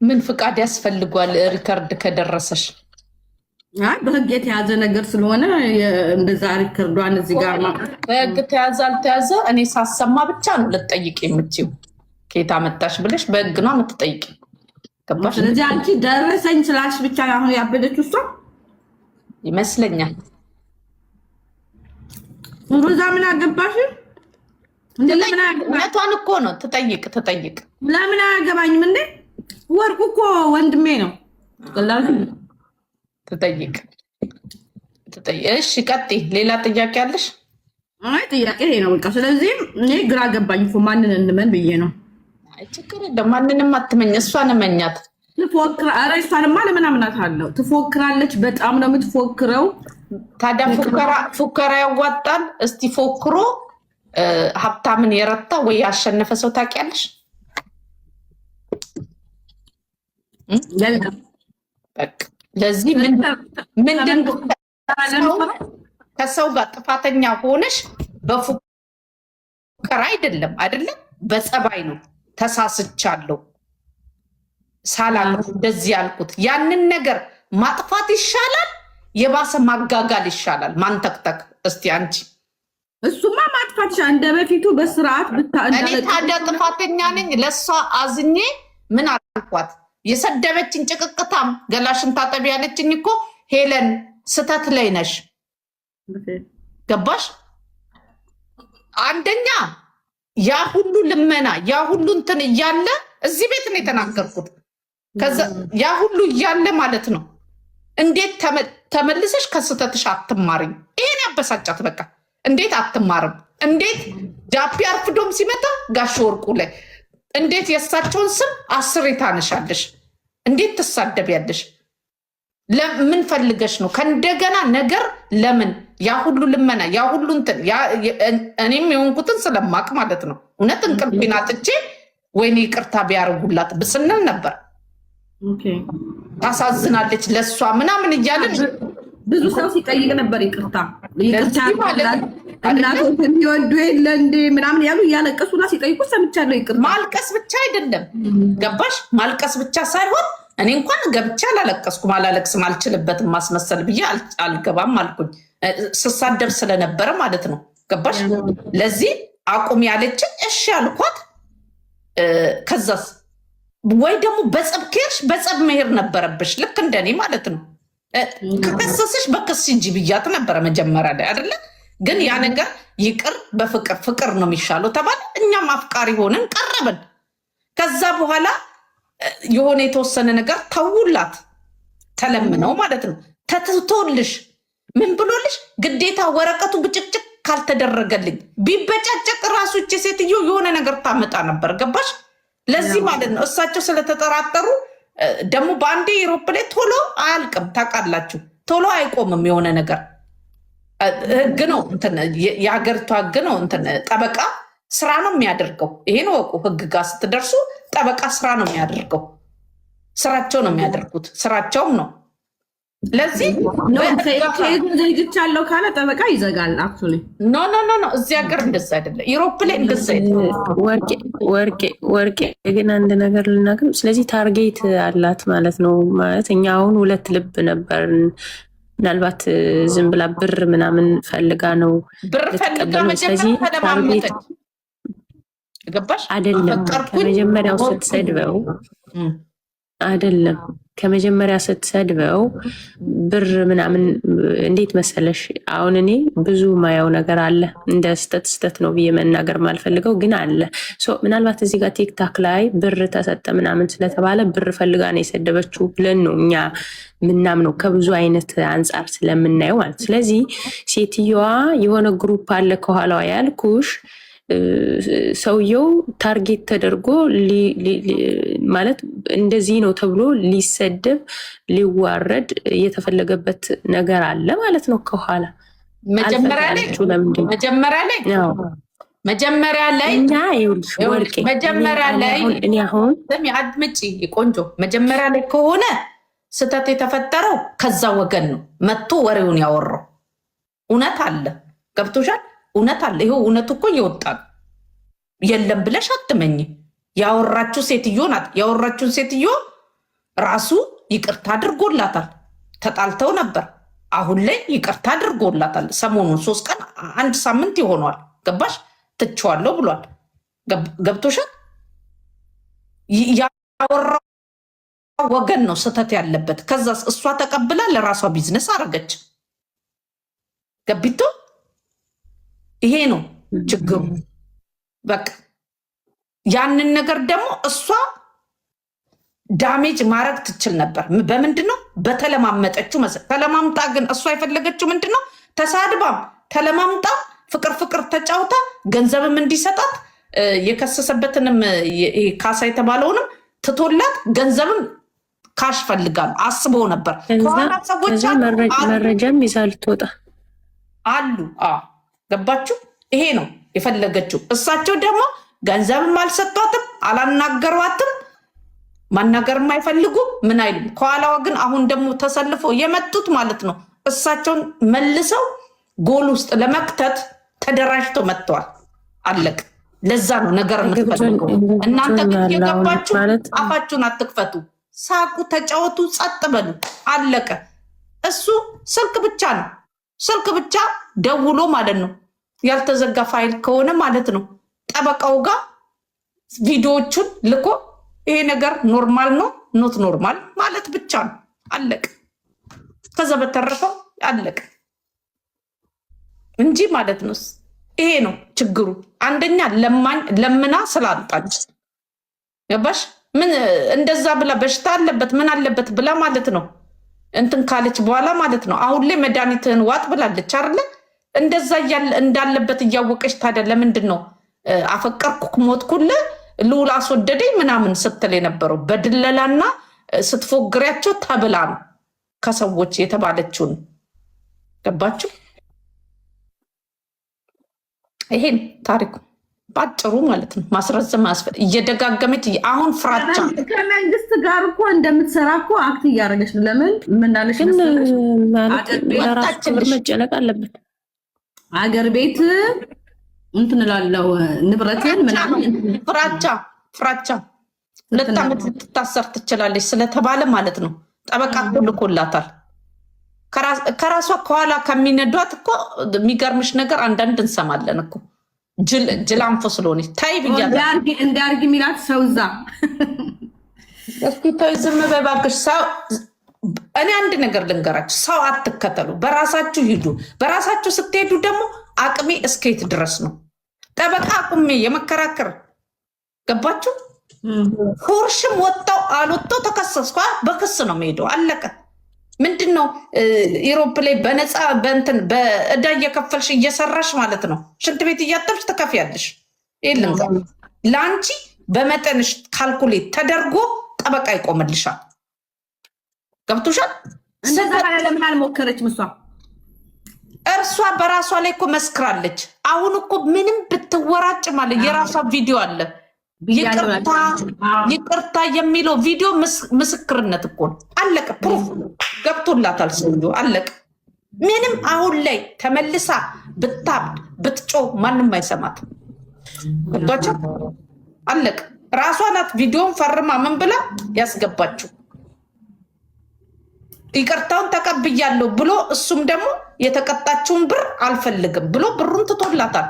ምን ፍቃድ ያስፈልጓል? ሪከርድ ከደረሰሽ በህግ የተያዘ ነገር ስለሆነ እንደዛ ሪከርዷን እዚህ ጋር በህግ ተያዘ አልተያዘ እኔ ሳሰማ ብቻ ነው ልትጠይቅ የምትይው። ከየት አመጣሽ ብለሽ በህግ ነው የምትጠይቅ። ገባሽ? ስለዚህ አንቺ ደረሰኝ ስላልሽ ብቻ አሁን ያበደችው እሷ ይመስለኛል። ሮዛ ምን አገባሽ? እውነቷን እኮ ነው። ትጠይቅ ለምን አያገባኝም እንዴ? ወርቁ እኮ ወንድሜ ነው። ትጠይቅ። እሺ ቀጥይ። ሌላ ጥያቄ አለሽ? አይ ጥያቄ ይሄ ነው በቃ። ስለዚህ እኔ ግራ ገባኝ እኮ ማንን እንመን ብዬ ነው። አይ ችግር የለም ማንንም አትመኝ፣ እሷን እመኛት። እሷንማ ለምን አምናታለሁ? ትፎክራለች፣ በጣም ነው የምትፎክረው። ታዲያ ፉከራ ያዋጣል? እስቲ ፎክሮ ሀብታምን የረታ ወይ ያሸነፈ ሰው ታውቂያለሽ? ለዚህ ምንድን ከሰው ጋር ጥፋተኛ ሆነሽ በፉከራ አይደለም በጸባይ ነው። ተሳስቻለሁ ሳላልኩ እንደዚህ ያልኩት ያንን ነገር ማጥፋት ይሻላል፣ የባሰ ማጋጋል ይሻላል? ማንተክተክ። እስቲ አንቺ እሱማ ማጥፋት ይሻላል። እንደ በፊቱ በስርዓት እኔ ታዲያ ጥፋተኛ ነኝ? ለእሷ አዝኜ ምን አልኳት? የሰደበችን ጭቅቅታም ገላሽን ታጠቢ ያለችኝ እኮ ሄለን ስተት ላይ ነሽ። ገባሽ? አንደኛ ያ ሁሉ ልመና ያ ሁሉ እንትን እያለ እዚህ ቤት ነው የተናገርኩት። ከዛ ያ ሁሉ እያለ ማለት ነው እንዴት ተመልሰሽ ከስተትሽ አትማሪኝ? ይሄን ያበሳጫት። በቃ እንዴት አትማርም? እንዴት ጃፒ አርፍዶም ሲመጣ ጋሽ ወርቁ ላይ እንዴት የእሳቸውን ስም 10 ታነሻለሽ? እንዴት ትሳደቢያለሽ? ለምን ፈልገሽ ነው? ከእንደገና ነገር ለምን ያ ሁሉ ልመና ያ ሁሉ እንትን እኔም የሆንኩትን ስለማቅ ማለት ነው። እውነት እንቅልፌን አጥቼ ወይኔ ይቅርታ ቢያደርጉላት ብስንል ነበር። ታሳዝናለች ለእሷ ምናምን እያለን ብዙ ሰው ሲጠይቅ ነበር። ይቅርታ እናቶች የሚወዱ የለ እንደ ምናምን ያሉ እያለቀሱና ሲጠይቁ ሰምቻለሁ። ይቅርታ ማልቀስ ብቻ አይደለም ገባሽ? ማልቀስ ብቻ ሳይሆን እኔ እንኳን ገብቼ አላለቀስኩም፣ አላለቅስም፣ አልችልበትም ማስመሰል ብዬ አልገባም አልኩኝ። ስሳደብ ስለነበረ ማለት ነው። ገባሽ? ለዚህ አቁም ያለችን እሺ አልኳት። ከዛስ ወይ ደግሞ በጸብ ከሄድሽ በጸብ መሄድ ነበረብሽ፣ ልክ እንደኔ ማለት ነው። ከከሰስሽ በክስ እንጂ ብያት ነበረ መጀመሪያ ላይ አይደለ? ግን ያ ነገር ይቅር ፍቅር ነው የሚሻለው ተባለ። እኛም አፍቃሪ ሆነን ቀረብን። ከዛ በኋላ የሆነ የተወሰነ ነገር ተውላት ተለምነው ማለት ነው። ተትቶልሽ ምን ብሎልሽ ግዴታ ወረቀቱ ብጭቅጭቅ ካልተደረገልኝ ቢበጫጨቅ ራሱ እቺ ሴትዮ የሆነ ነገር ታመጣ ነበር። ገባሽ? ለዚህ ማለት ነው እሳቸው ስለተጠራጠሩ ደግሞ በአንዴ ዩሮፕ ላይ ቶሎ አያልቅም። ታውቃላችሁ፣ ቶሎ አይቆምም። የሆነ ነገር ህግ ነው፣ የሀገሪቷ ህግ ነው። ጠበቃ ስራ ነው የሚያደርገው። ይሄን ወቁ። ህግ ጋር ስትደርሱ ጠበቃ ስራ ነው የሚያደርገው። ስራቸው ነው የሚያደርጉት። ስራቸውም ነው። ለዚህ ዝግጅት ያለው ካለ ጠበቃ ይዘጋል። አክቹዋሊ ኖ እዚህ ሀገር እንደዛ አይደለም። ዩሮፕ ላይ እንደዛ ወርቄ ግን አንድ ነገር ልናገር። ስለዚህ ታርጌት አላት ማለት ነው። ማለት እኛ አሁን 2 ልብ ነበር። ምናልባት ዝም ብላ ብር ምናምን ፈልጋ ነው ብር ፈልጋ መጀመሪያ ተለማመጠች። ገባሽ አይደለም? ከመጀመሪያው ስትሰድበው አይደለም ከመጀመሪያ ስትሰድበው ብር ምናምን እንዴት መሰለሽ? አሁን እኔ ብዙ ማየው ነገር አለ። እንደ ስተት ነው ብዬ መናገር ማልፈልገው ግን አለ። ምናልባት እዚህ ጋር ቲክታክ ላይ ብር ተሰጠ ምናምን ስለተባለ ብር ፈልጋ ነው የሰደበችው ብለን ነው እኛ ምናምነው፣ ከብዙ አይነት አንጻር ስለምናየው ማለት። ስለዚህ ሴትዮዋ የሆነ ግሩፕ አለ ከኋላዋ ያልኩሽ ሰውየው ታርጌት ተደርጎ ማለት እንደዚህ ነው ተብሎ ሊሰደብ ሊዋረድ የተፈለገበት ነገር አለ ማለት ነው። ከኋላ መጀመሪያ ላይ አድምጪ ቆንጆ፣ መጀመሪያ ላይ ከሆነ ስህተት የተፈጠረው ከዛ ወገን ነው መጥቶ ወሬውን ያወራው። እውነት አለ፣ ገብቶሻል? እውነት አለ። ይኸው እውነቱ እኮ እየወጣ ነው። የለም ብለሽ አትመኝ። ያወራችሁ ሴትዮ ናት። ያወራችሁን ሴትዮ ራሱ ይቅርታ አድርጎላታል። ተጣልተው ነበር። አሁን ላይ ይቅርታ አድርጎላታል። ሰሞኑን 3 ቀን 1 ሳምንት ይሆነዋል። ገባሽ? ትቼዋለሁ ብሏል። ገብቶሻል? ያወራው ወገን ነው ስህተት ያለበት። ከዛ እሷ ተቀብላ ለራሷ ቢዝነስ አረገች። ገቢቶ ይሄ ነው ችግሩ። በቃ ያንን ነገር ደግሞ እሷ ዳሜጅ ማድረግ ትችል ነበር። በምንድን ነው? በተለማመጠችው ተለማምጣ። ግን እሷ የፈለገችው ምንድን ነው? ተሳድባም ተለማምጣ ፍቅር ተጫውታ ገንዘብም እንዲሰጣት የከሰሰበትንም ካሳ የተባለውንም ትቶላት ገንዘብም ካሽ ፈልጋሉ አስበው ነበር። ከኋላ ሰዎች መረጃም ይዛ ልትወጣ አሉ። ገባችሁ? ይሄ ነው የፈለገችው። እሳቸው ደግሞ ገንዘብም አልሰጧትም፣ አላናገሯትም፣ ማናገርም አይፈልጉም፣ ምን አይሉም። ከኋላዋ ግን አሁን ደግሞ ተሰልፈው የመጡት ማለት ነው እሳቸውን መልሰው ጎል ውስጥ ለመክተት ተደራጅተው መጥተዋል። አለቅ። ለዛ ነው ነገር የምትፈልገው። እናንተ ግን የገባችሁ አፋችሁን አትክፈቱ፣ ሳቁ፣ ተጫወቱ፣ ጸጥ በሉ። አለቀ። እሱ ስልክ ብቻ ነው፣ ስልክ ብቻ ደውሎ ማለት ነው ያልተዘጋ ፋይል ከሆነ ማለት ነው ጠበቃው ጋር ቪዲዮዎቹን ልኮ ይሄ ነገር ኖርማል ነው ኖት ኖርማል ማለት ብቻ ነው። አለቀ። ከዛ በተረፈው አለቀ እንጂ ማለት ነው። ይሄ ነው ችግሩ። አንደኛ ለምና ስላጣች ገባሽ? ምን እንደዛ ብላ በሽታ አለበት ምን አለበት ብላ ማለት ነው እንትን ካለች በኋላ ማለት ነው አሁን ላይ መድኃኒትህን ዋጥ ብላለች አይደለ? እንደዛ እንዳለበት እያወቀች ታዲያ ለምንድን ነው አፈቀርኩ ሞትኩልህ ልውል አስወደደኝ ምናምን ስትል የነበረው? በድለላና ስትፎግሪያቸው ተብላ ነው ከሰዎች የተባለችውን። ገባችሁ? ይሄን ታሪኩ ባጭሩ ማለት ነው። ማስረዘም አስፈል እየደጋገመች አሁን ፍራቻ ከመንግስት ጋር እኮ እንደምትሰራ እኮ አክት እያደረገች ነው። ለምን ምናለሽ መጨነቅ አለበት። አገር ቤት እንትን እላለሁ ንብረትን ምናምን ፍራቻ 2 ዓመት ልትታሰር ትችላለች ስለተባለ ማለት ነው ጠበቃ ልኮላታል። ከራሷ ከኋላ ከሚነዷት እኮ የሚገርምሽ ነገር አንዳንድ እንሰማለን እኮ ጅላንፎ ስለሆነች ታይ ብያለሁ። እንዳርግ የሚላት ሰው እዛ እስኪ ተይ ዝም በይ እባክሽ። ሰው እኔ አንድ ነገር ልንገራችሁ፣ ሰው አትከተሉ፣ በራሳችሁ ሂዱ። በራሳችሁ ስትሄዱ ደግሞ አቅሜ እስከየት ድረስ ነው ጠበቃ አቁሜ የመከራከር ገባችሁ? ሆርሽም ወጣው አልወጣው ተከሰስኳ በክስ ነው የምሄደው። አለቀ። ምንድን ነው ኢሮፕ ላይ በነፃ በእንትን በእዳ እየከፈልሽ እየሰራሽ ማለት ነው ሽንት ቤት እያጠብሽ ትከፍያለሽ። የለም ለአንቺ በመጠንሽ ካልኩሌት ተደርጎ ጠበቃ ይቆምልሻል። ገብቶሻል? እንደዛ ለምን አልሞከረችም? እሷ በራሷ ላይ እኮ መስክራለች። አሁን እኮ ምንም ብትወራጭ ማለት የራሷ ቪዲዮ አለ። ይቅርታ የሚለው ቪዲዮ ምስክርነት እኮ ነው። አለቀ። ፕሩፍ ገብቶላታል ሰውዬው። አለቀ። ምንም አሁን ላይ ተመልሳ ብታብድ ብትጮ ማንም አይሰማት። ገብቷቸው አለቀ። ራሷ ናት ቪዲዮን ፈርማ ምን ብላ ያስገባችው። ይቅርታውን ተቀብያለሁ ብሎ እሱም ደግሞ የተቀጣችውን ብር አልፈልግም ብሎ ብሩን ትቶላታል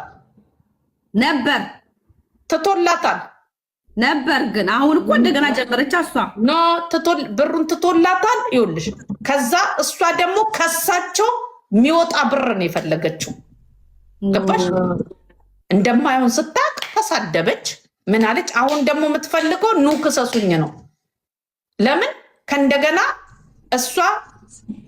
ነበር ግን አሁን እኮ እንደገና ጨመረች። እሷ ኖ ብሩን ትቶላታል። ይኸውልሽ ከዛ እሷ ደግሞ ከሳቸው የሚወጣ ብር ነው የፈለገችው። ገባሽ? እንደማይሆን ስታቅ ተሳደበች። ምን አለች? አሁን ደግሞ የምትፈልገው ኑ ክሰሱኝ ነው። ለምን ከእንደገና እሷ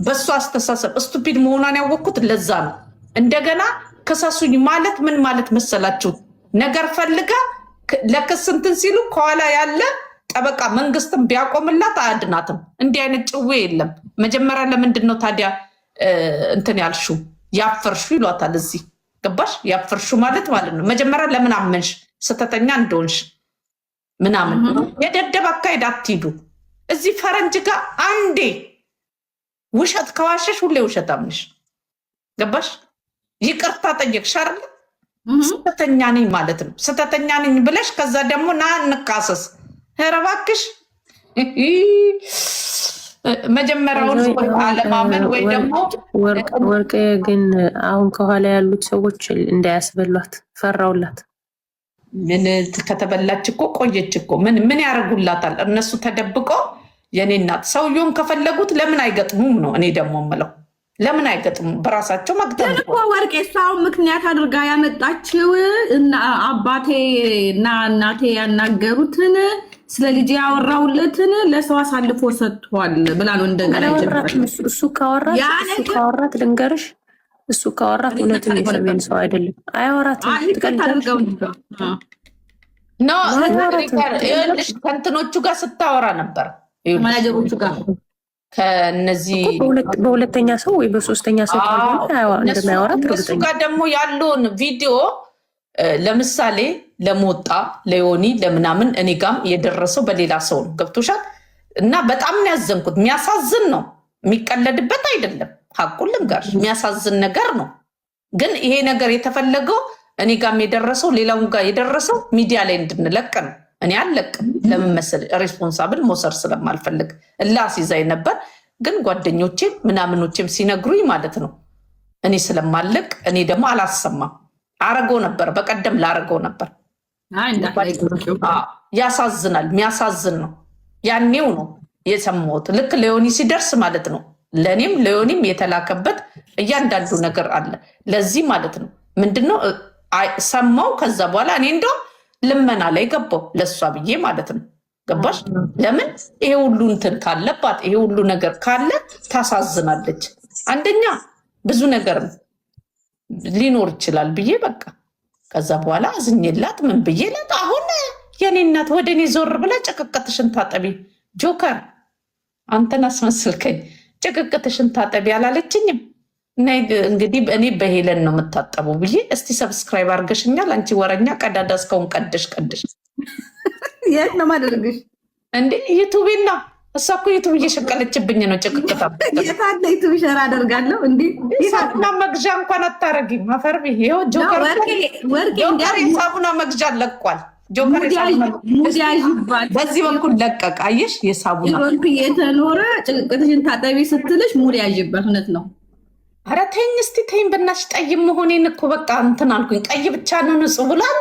በእሷ አስተሳሰብ ስቱፒድ መሆኗን ያወቅኩት ለዛ ነው። እንደገና ክሰሱኝ ማለት ምን ማለት መሰላችሁ? ነገር ፈልጋ ለክስ እንትን ሲሉ ከኋላ ያለ ጠበቃ መንግስትን ቢያቆምላት አያድናትም። እንዲህ አይነት ጭዌ የለም። መጀመሪያ ለምንድን ነው ታዲያ እንትን ያልሹ ያፈርሹ ይሏታል። እዚህ ገባሽ? ያፈርሹ ማለት ነው መጀመሪያ ለምን አመንሽ ስተተኛ እንደሆንሽ ምናምን። የደደብ አካሄድ አትሂዱ። እዚህ ፈረንጅ ጋር አንዴ ውሸት ከዋሸሽ ሁሌ ውሸት አምንሽ። ገባሽ? ይቅርታ ጠየቅሽ አይደል? ስተተኛ ነኝ ማለት ነው። ስተተኛ ነኝ ብለሽ ከዛ ደግሞ ና እንካሰስ። ኧረ እባክሽ መጀመሪያውን አለማመን ወይ ደግሞ ወርቅ ግን አሁን ከኋላ ያሉት ሰዎች እንዳያስበሏት ፈራውላት። ምን ከተበላች እኮ ቆየች እኮ። ምን ያደርጉላታል እነሱ ተደብቀው። የኔ እናት ሰውየውን ከፈለጉት ለምን አይገጥሙም ነው እኔ ደግሞ የምለው። ለምን አይገጥሙም? በራሳቸው መግጠም እኮ ወርቄ እሷውን ምክንያት አድርጋ ያመጣችው አባቴ እና እናቴ ያናገሩትን ስለ ልጅ ያወራውለትን ለሰው አሳልፎ ሰጥቷል ብላ ነው እንደገና እሱ ካወራት ልንገርሽ፣ እሱ ካወራት እውነትም የሰሜን ሰው አይደለም። አያወራትም። ከእንትኖቹ ጋር ስታወራ ነበር ማናጀሮቹ ጋር ከነዚህ በሁለተኛ ሰው ወይ በሶስተኛ ሰው እንደማያወራት እሱ ጋር ደግሞ ያለውን ቪዲዮ ለምሳሌ ለሞጣ ለዮኒ ለምናምን እኔ ጋም የደረሰው በሌላ ሰው ነው። ገብቶሻል? እና በጣም ያዘንኩት የሚያሳዝን ነው። የሚቀለድበት አይደለም። ሀቁን ልንገርሽ የሚያሳዝን ነገር ነው። ግን ይሄ ነገር የተፈለገው እኔ ጋም የደረሰው ሌላውን ጋር የደረሰው ሚዲያ ላይ እንድንለቅ ነው። እኔ አልለቅም። ለምን መሰለሽ? ሬስፖንሳብል መውሰድ ስለማልፈልግ እላስይዛኝ ነበር። ግን ጓደኞቼም ምናምኖቼም ሲነግሩኝ ማለት ነው እኔ ስለማልለቅ እኔ ደግሞ አላሰማም። አረገው ነበር በቀደም ላረገው ነበር። ያሳዝናል። የሚያሳዝን ነው። ያኔው ነው የሰማሁት። ልክ ለዮኒ ሲደርስ ማለት ነው ለእኔም ለዮኒም የተላከበት እያንዳንዱ ነገር አለ። ለዚህ ማለት ነው ምንድነው ሰማው። ከዛ በኋላ እኔ እንደውም ልመና ላይ ገባው ለእሷ ብዬ ማለት ነው። ገባሽ? ለምን ይሄ ሁሉ እንትን ካለባት ይሄ ሁሉ ነገር ካለ ታሳዝናለች። አንደኛ ብዙ ነገር ሊኖር ይችላል ብዬ በቃ ከዛ በኋላ አዝኜላት ምን ብዬ ላት አሁን የኔ እናት ወደ እኔ ዞር ብላ ጭቅቅትሽን ታጠቢ ጆከር አንተን አስመስልከኝ ጭቅቅትሽን ታጠቢ አላለችኝም። እንግዲህ እኔ በሄለን ነው የምታጠበው ብዬ እስቲ ሰብስክራይብ አድርገሽኛል አንቺ ወረኛ ቀዳዳ እስካሁን ቀድሽ የት ነው ማደርግሽ እንዴ? ዩቱቤና እሷ እኮ ዩቱብ እየሸቀለችብኝ ነው። ጭቅቅታ የታለ ዩቱብ ሸር አደርጋለሁ እንዴ? ሳቡና መግዣ እንኳን አታረጊም። ማፈር ይሄው ጆከር የሳቡና መግዣ ለቋል። በዚህ በኩል ለቀቅ። አየሽ የሳቡና የተኖረ ጭቅቅትሽን ታጠቢ ስትልሽ ሙድ ያዥበት። እውነት ነው። ኧረ ተይኝ እስቲ ተይኝ በእናትሽ። ጠይም መሆኔን እኮ በቃ እንትን አልኩኝ። ቀይ ብቻ ነው ንጹህ ብሏል።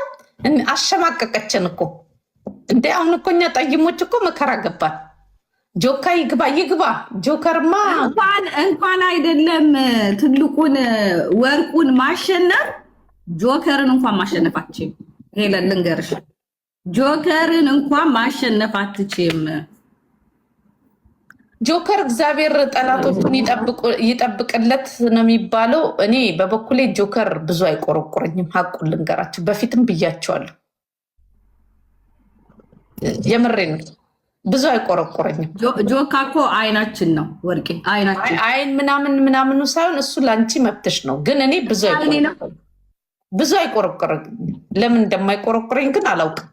አሸማቀቀችን እኮ እንደ አሁን እኮ እኛ ጠይሞች እኮ መከራ ገባል። ጆካ ይግባ ጆከርማ እንኳን አይደለም ትልቁን ወርቁን ማሸነፍ ጆከርን እንኳን ማሸነፍ አትችይም። ሄለን ልንገርሽ፣ ጆከርን እንኳን ማሸነፍ አትችይም። ጆከር እግዚአብሔር ጠላቶቹን ይጠብቅለት ነው የሚባለው። እኔ በበኩሌ ጆከር ብዙ አይቆረቆረኝም። ሀቁን ልንገራቸው፣ በፊትም ብያቸዋለሁ። የምሬ ነው። ብዙ አይቆረቆረኝም። ጆካ እኮ አይናችን ነው ወርቄ፣ አይናችን አይን ምናምኑ ሳይሆን እሱ ለአንቺ መብትሽ ነው። ግን እኔ ብዙ ብዙ አይቆረቆረኝ። ለምን እንደማይቆረቆረኝ ግን አላውቅም።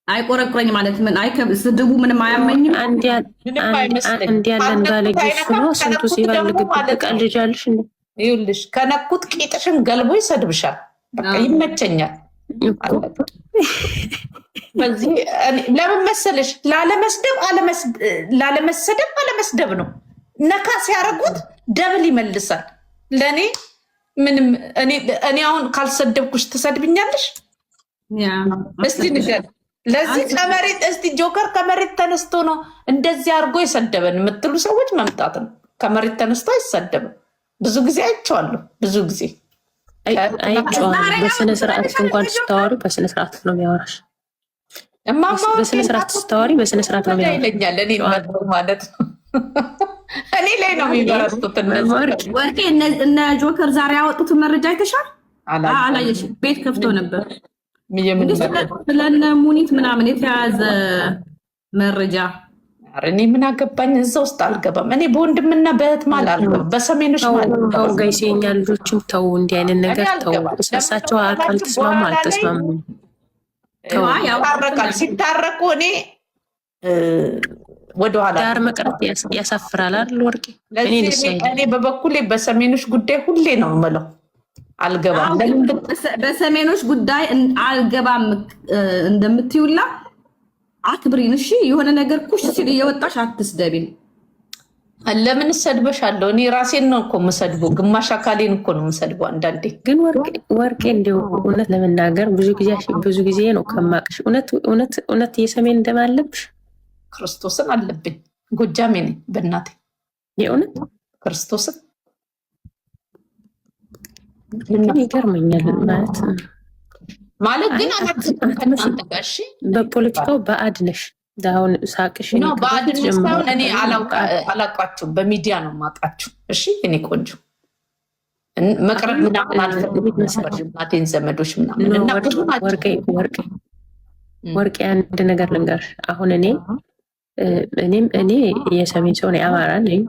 አይቆረቆረኝ ማለት ምን? ስድቡ ምንም አያመኝም። አንድ ያለን ባለጌ እሱ ነው። ስንቱ ሲፈልግብህ ቀልጃለሽ። ይኸውልሽ ከነኩት ቂጥሽን ገልቦ ይሰድብሻል። በቃ ይመቸኛል። በዚህ ለምን መሰለሽ? ላለመሰደብ አለመስደብ ነው። ነካ ሲያደርጉት ደብል ይመልሳል። ለእኔ ምንም እኔ አሁን ካልሰደብኩሽ ትሰድብኛለሽ? እስቲ ንገር። ለዚህ ከመሬት እስቲ ጆከር ከመሬት ተነስቶ ነው እንደዚህ አድርጎ የሰደበን የምትሉ ሰዎች መምጣት ነው። ከመሬት ተነስቶ አይሰደብም። ብዙ ጊዜ አይቼዋለሁ። ብዙ ጊዜ አይቼዋለሁ። በስነ ስርዓት እንኳን ስታወሪ በስነ ስርዓት ነው የሚያወራሽ። በስነ ስርዓት ስታወሪ በስነ ስርዓት ነው የሚያወራሽ ይለኛል። እኔ ማለት ነው እኔ ላይ ነው የሚበረቱት። ወርቄ እነ ጆከር ዛሬ ያወጡትን መረጃ አይተሻል? አላየሽም? ቤት ከፍቶ ነበር ስለነ ሙኒት ምናምን የተያዘ መረጃ። እኔ ምን አገባኝ? እዛ ውስጥ አልገባም። እኔ በወንድምና በእህት ማል አልገባም። በሰሜኖች ተው ጋይስ፣ የኛ ልጆችም ተው፣ እንዲህ አይነት ነገር ተው። እሳቸው ካልተስማሙ አልተስማሙም። ይታረቃል። ሲታረቁ እኔ ወደኋላ ዳር መቅረት ያሳፍራል አይደል ወርቄ? እኔ በበኩሌ በሰሜኖች ጉዳይ ሁሌ ነው የምለው አልገባም። በሰሜኖች ጉዳይ አልገባም እንደምትዩላ አክብሪን። እሺ የሆነ ነገር ኩሽ ሲል እየወጣሽ አትስደቢን። ለምን እሰድበሻለሁ? እኔ ራሴን ነው እኮ የምሰድበው፣ ግማሽ አካሌን እኮ ነው የምሰድበው። አንዳንዴ ግን ወርቄ እንዲሁ እውነት ለመናገር ብዙ ጊዜ ነው ከማቅሽ እውነት የሰሜን ደም አለብሽ። ክርስቶስን አለብኝ። ጎጃሜ ነኝ በእናቴ የእውነት ክርስቶስን ይገርመኛል ማለት ግን በፖለቲካው በአድ ነሽ። አሁን ሳቅሽ በአድን ሳይሆን እኔ አላውቃችሁም፣ በሚዲያ ነው የማውቃችሁ። እሺ እኔ ቆንጆ መቅረብ ምናምን አልፈልግም። እናቴን ዘመዶች ምናምን ወርቄ አንድ ነገር ልንገርሽ። አሁን እኔ የሰሜን ሰው ነኝ፣ አማራ ነኝ።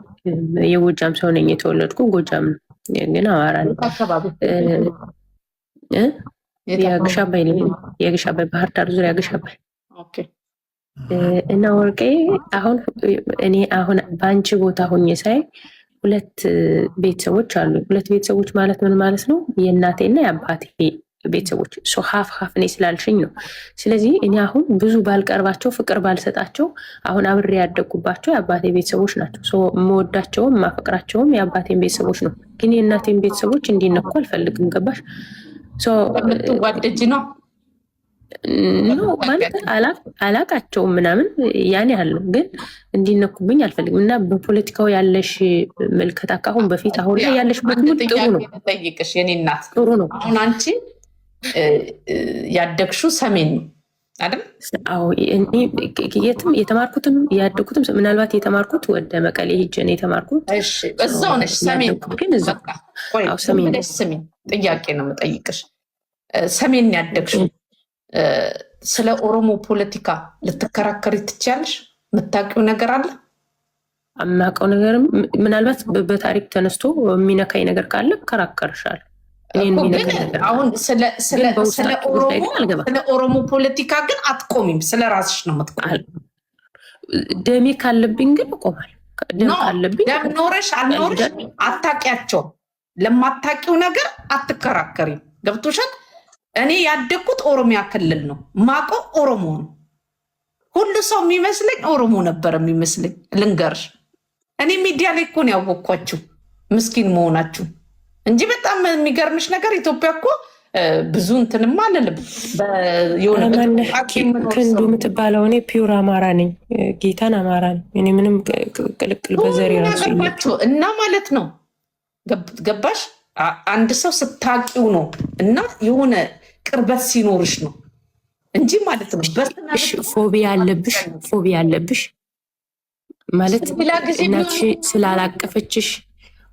የጎጃም ሰው ነኝ፣ የተወለድኩ ጎጃም ነው ግን አማራ ነኝ። የግሽ አባይ ነኝ። የግሽ አባይ ባህር ዳር ዙሪያ ግሽ አባይ እና ወርቄ እኔ አሁን በአንቺ ቦታ ሆኜ ሳይ ሁለት ቤተሰቦች አሉ። ሁለት ቤተሰቦች ማለት ምን ማለት ነው? የእናቴና የአባቴ ቤተሰቦች ሀፍ እኔ ስላልሽኝ ነው። ስለዚህ እኔ አሁን ብዙ ባልቀርባቸው ፍቅር ባልሰጣቸው አሁን አብሬ ያደጉባቸው የአባቴ ቤተሰቦች ናቸው። የምወዳቸውም የማፈቅራቸውም የአባቴን ቤተሰቦች ነው። ግን የእናቴን ቤተሰቦች እንዲነኩ አልፈልግም። ገባሽ? ዋደጅ ነው ማለት አላቃቸውም ምናምን ያን ያህል ነው። ግን እንዲነኩብኝ አልፈልግም። እና በፖለቲካው ያለሽ ምልከታ ካሁን በፊት አሁን ላይ ያለሽ በትምህርት ጥሩ ነው። ጠይቅሽ የኔ እናት ጥሩ ነው። አሁን አንቺ ያደግሽው ሰሜን ነው አይደል? አዎ የትም የተማርኩትም ያደግኩትም ምናልባት የተማርኩት ወደ መቀሌ ሄጄ ነው የተማርኩት። እሺ እዛው ነሽ ሰሜን። ግን እዛው ሰሜን ጥያቄ ነው የምጠይቅሽ። ሰሜን ያደግሽው ስለ ኦሮሞ ፖለቲካ ልትከራከሪ ትችያለሽ? የምታውቂው ነገር አለ? የማውቀው ነገርም ምናልባት በታሪክ ተነስቶ የሚነካኝ ነገር ካለ እከራከርሻለሁ። አሁን ስለ ኦሮሞ ፖለቲካ ግን አትቆሚም። ስለ ራስሽ ነው የምትቆሚ። ደሜ ካለብኝ ግን እቆማለሁ። ደም ኖረሽ አልኖረሽ አታውቂያቸውም። ለማታውቂው ነገር አትከራከሪም። ገብቶሻል? እኔ ያደግኩት ኦሮሚያ ክልል ነው። ማውቀው ኦሮሞ ነው። ሁሉ ሰው የሚመስለኝ ኦሮሞ ነበር የሚመስለኝ። ልንገርሽ፣ እኔ ሚዲያ ላይ እኮ ነው ያወቅኳችሁ ምስኪን መሆናችሁ እንጂ በጣም የሚገርምሽ ነገር ኢትዮጵያ እኮ ብዙ እንትንም አልልም። ክንዱ የምትባለው እኔ ፒውር አማራ ነኝ። ጌታን አማራ ነኝ እኔ። ምንም ቅልቅል በዘሬ ራሱ እና ማለት ነው። ገባሽ? አንድ ሰው ስታቂው ነው እና የሆነ ቅርበት ሲኖርሽ ነው እንጂ ማለት ነው። ፎቢያ አለብሽ ማለት እናትሽ ስላላቀፈችሽ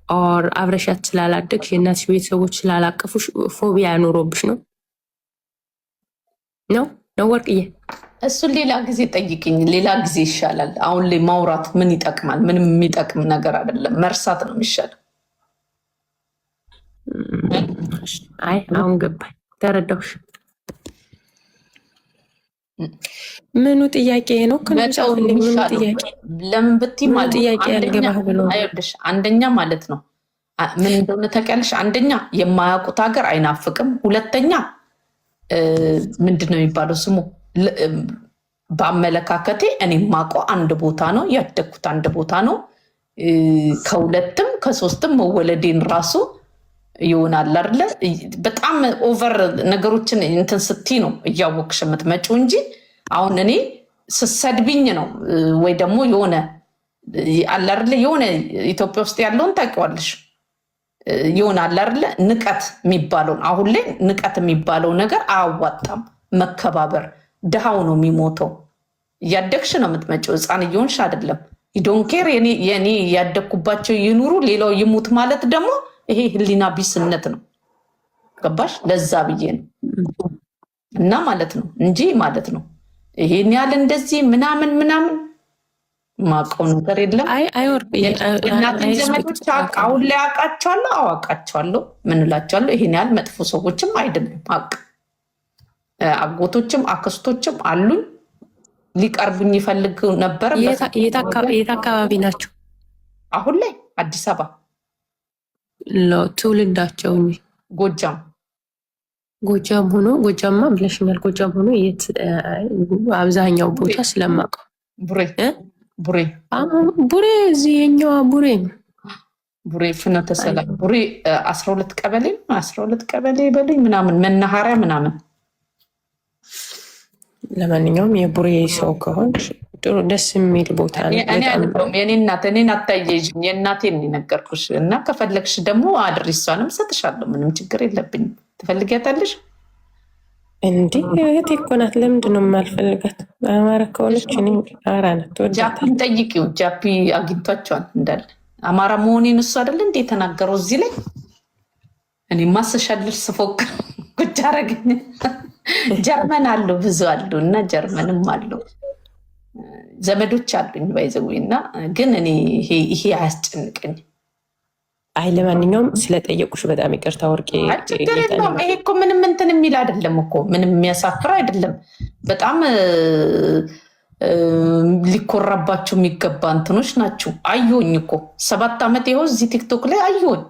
ኦር አብረሻት ስላላደግሽ የእናትሽ ቤተሰቦች ስላላቀፉሽ ፎቢያ ኖሮብሽ ነው ወርቅዬ? እሱን ሌላ ጊዜ ጠይቅኝ። ሌላ ጊዜ ይሻላል። አሁን ላይ ማውራት ምን ይጠቅማል? ምንም የሚጠቅም ነገር አይደለም። መርሳት ነው የሚሻለው። አይ አሁን ገባኝ፣ ተረዳሁሽ። ምኑ ጥያቄ ነው? ምኑ ጥያቄ ለምን ብትይ ማለት ጥያቄ ያልገባህ ብሎ አይወድሽ። አንደኛ ማለት ነው ምን እንደሆነ ታውቂያለሽ? አንደኛ የማያውቁት ሀገር አይናፍቅም። ሁለተኛ ምንድን ነው የሚባለው ስሙ? በአመለካከቴ እኔ የማውቀው አንድ ቦታ ነው ያደግኩት፣ አንድ ቦታ ነው። ከሁለትም ከሶስትም መወለዴን ራሱ ይሆናል አይደለ? በጣም ኦቨር ነገሮችን እንትን ስትይ ነው እያወቅሽ የምትመጪው እንጂ አሁን እኔ ስሰድብኝ ነው ወይ ደግሞ የሆነ አለ አይደለ? የሆነ ኢትዮጵያ ውስጥ ያለውን ታውቂዋለሽ። የሆነ አለ አይደለ? ንቀት የሚባለውን አሁን ላይ ንቀት የሚባለው ነገር አያዋጣም። መከባበር፣ ድሃው ነው የሚሞተው። እያደግሽ ነው የምትመጪው፣ ህፃን እየሆንሽ አይደለም። ዶንኬር የኔ ያደግኩባቸው ይኑሩ ሌላው ይሙት ማለት ደግሞ ይሄ ህሊና ቢስነት ነው። ገባሽ? ለዛ ብዬ ነው እና ማለት ነው እንጂ ማለት ነው ይሄን ያህል እንደዚህ ምናምን ማውቀው ነገር የለም። እናቴን ዘመዶች አሁን ላይ አውቃቸዋለሁ፣ አዋቃቸዋለሁ፣ ምን እላቸዋለሁ። ይሄን ያህል መጥፎ ሰዎችም አይደለም። አጎቶችም አክስቶችም አሉኝ። ሊቀርቡኝ ይፈልግ ነበር። የት አካባቢ ናቸው? አሁን ላይ አዲስ አበባ ትውልዳቸው ጎጃም ሆኖ ጎጃማ ብለሽኛል። ጎጃም ሆኖ የት? አብዛኛው ቦታ ስለማውቀው ቡሬ እዚህ የኛዋ ቡሬ ፍኖተ ሰላም ቡሬ 12 ቀበሌ በሉኝ ምናምን መናኸሪያ ምናምን። ለማንኛውም የቡሬ ሰው ከሆን ጥሩ ደስ የሚል ቦታ ነው። እኔን አታያይዥኝ፣ የእናቴን የነገርኩሽ እና ከፈለግሽ ደግሞ አድሬሷንም ሰጥሻለሁ። ምንም ችግር የለብኝም። ትፈልጊያታለሽ? እንዲህ እህቴ እኮ ናት። ለምንድን ነው የማልፈልጋት? አማራ ከሆነች እኔ አማራ ናት። ጃፒን ጠይቂው። ጃፒ አግኝቷቸዋል እንዳለ አማራ መሆኔን እሱ አይደለ እንደ የተናገረው እዚህ ላይ። እኔ ማሰሻልሽ ስፎክር ቁጭ አደረገኝ። ጀርመን አለው ብዙ አሉ እና ጀርመንም አለው ዘመዶች አሉኝ ባይዘዌ እና ግን እኔ ይሄ አያስጨንቀኝ። አይ ለማንኛውም ስለጠየቁሽ በጣም ይቅርታ ወርቄ። ችግር የለውም። ይሄ እኮ ምንም እንትን የሚል አይደለም እኮ ምንም የሚያሳፍር አይደለም። በጣም ሊኮራባቸው የሚገባ እንትኖች ናቸው። አየሁኝ እኮ 7 ዓመት ይኸው እዚህ ቲክቶክ ላይ አየሁኝ።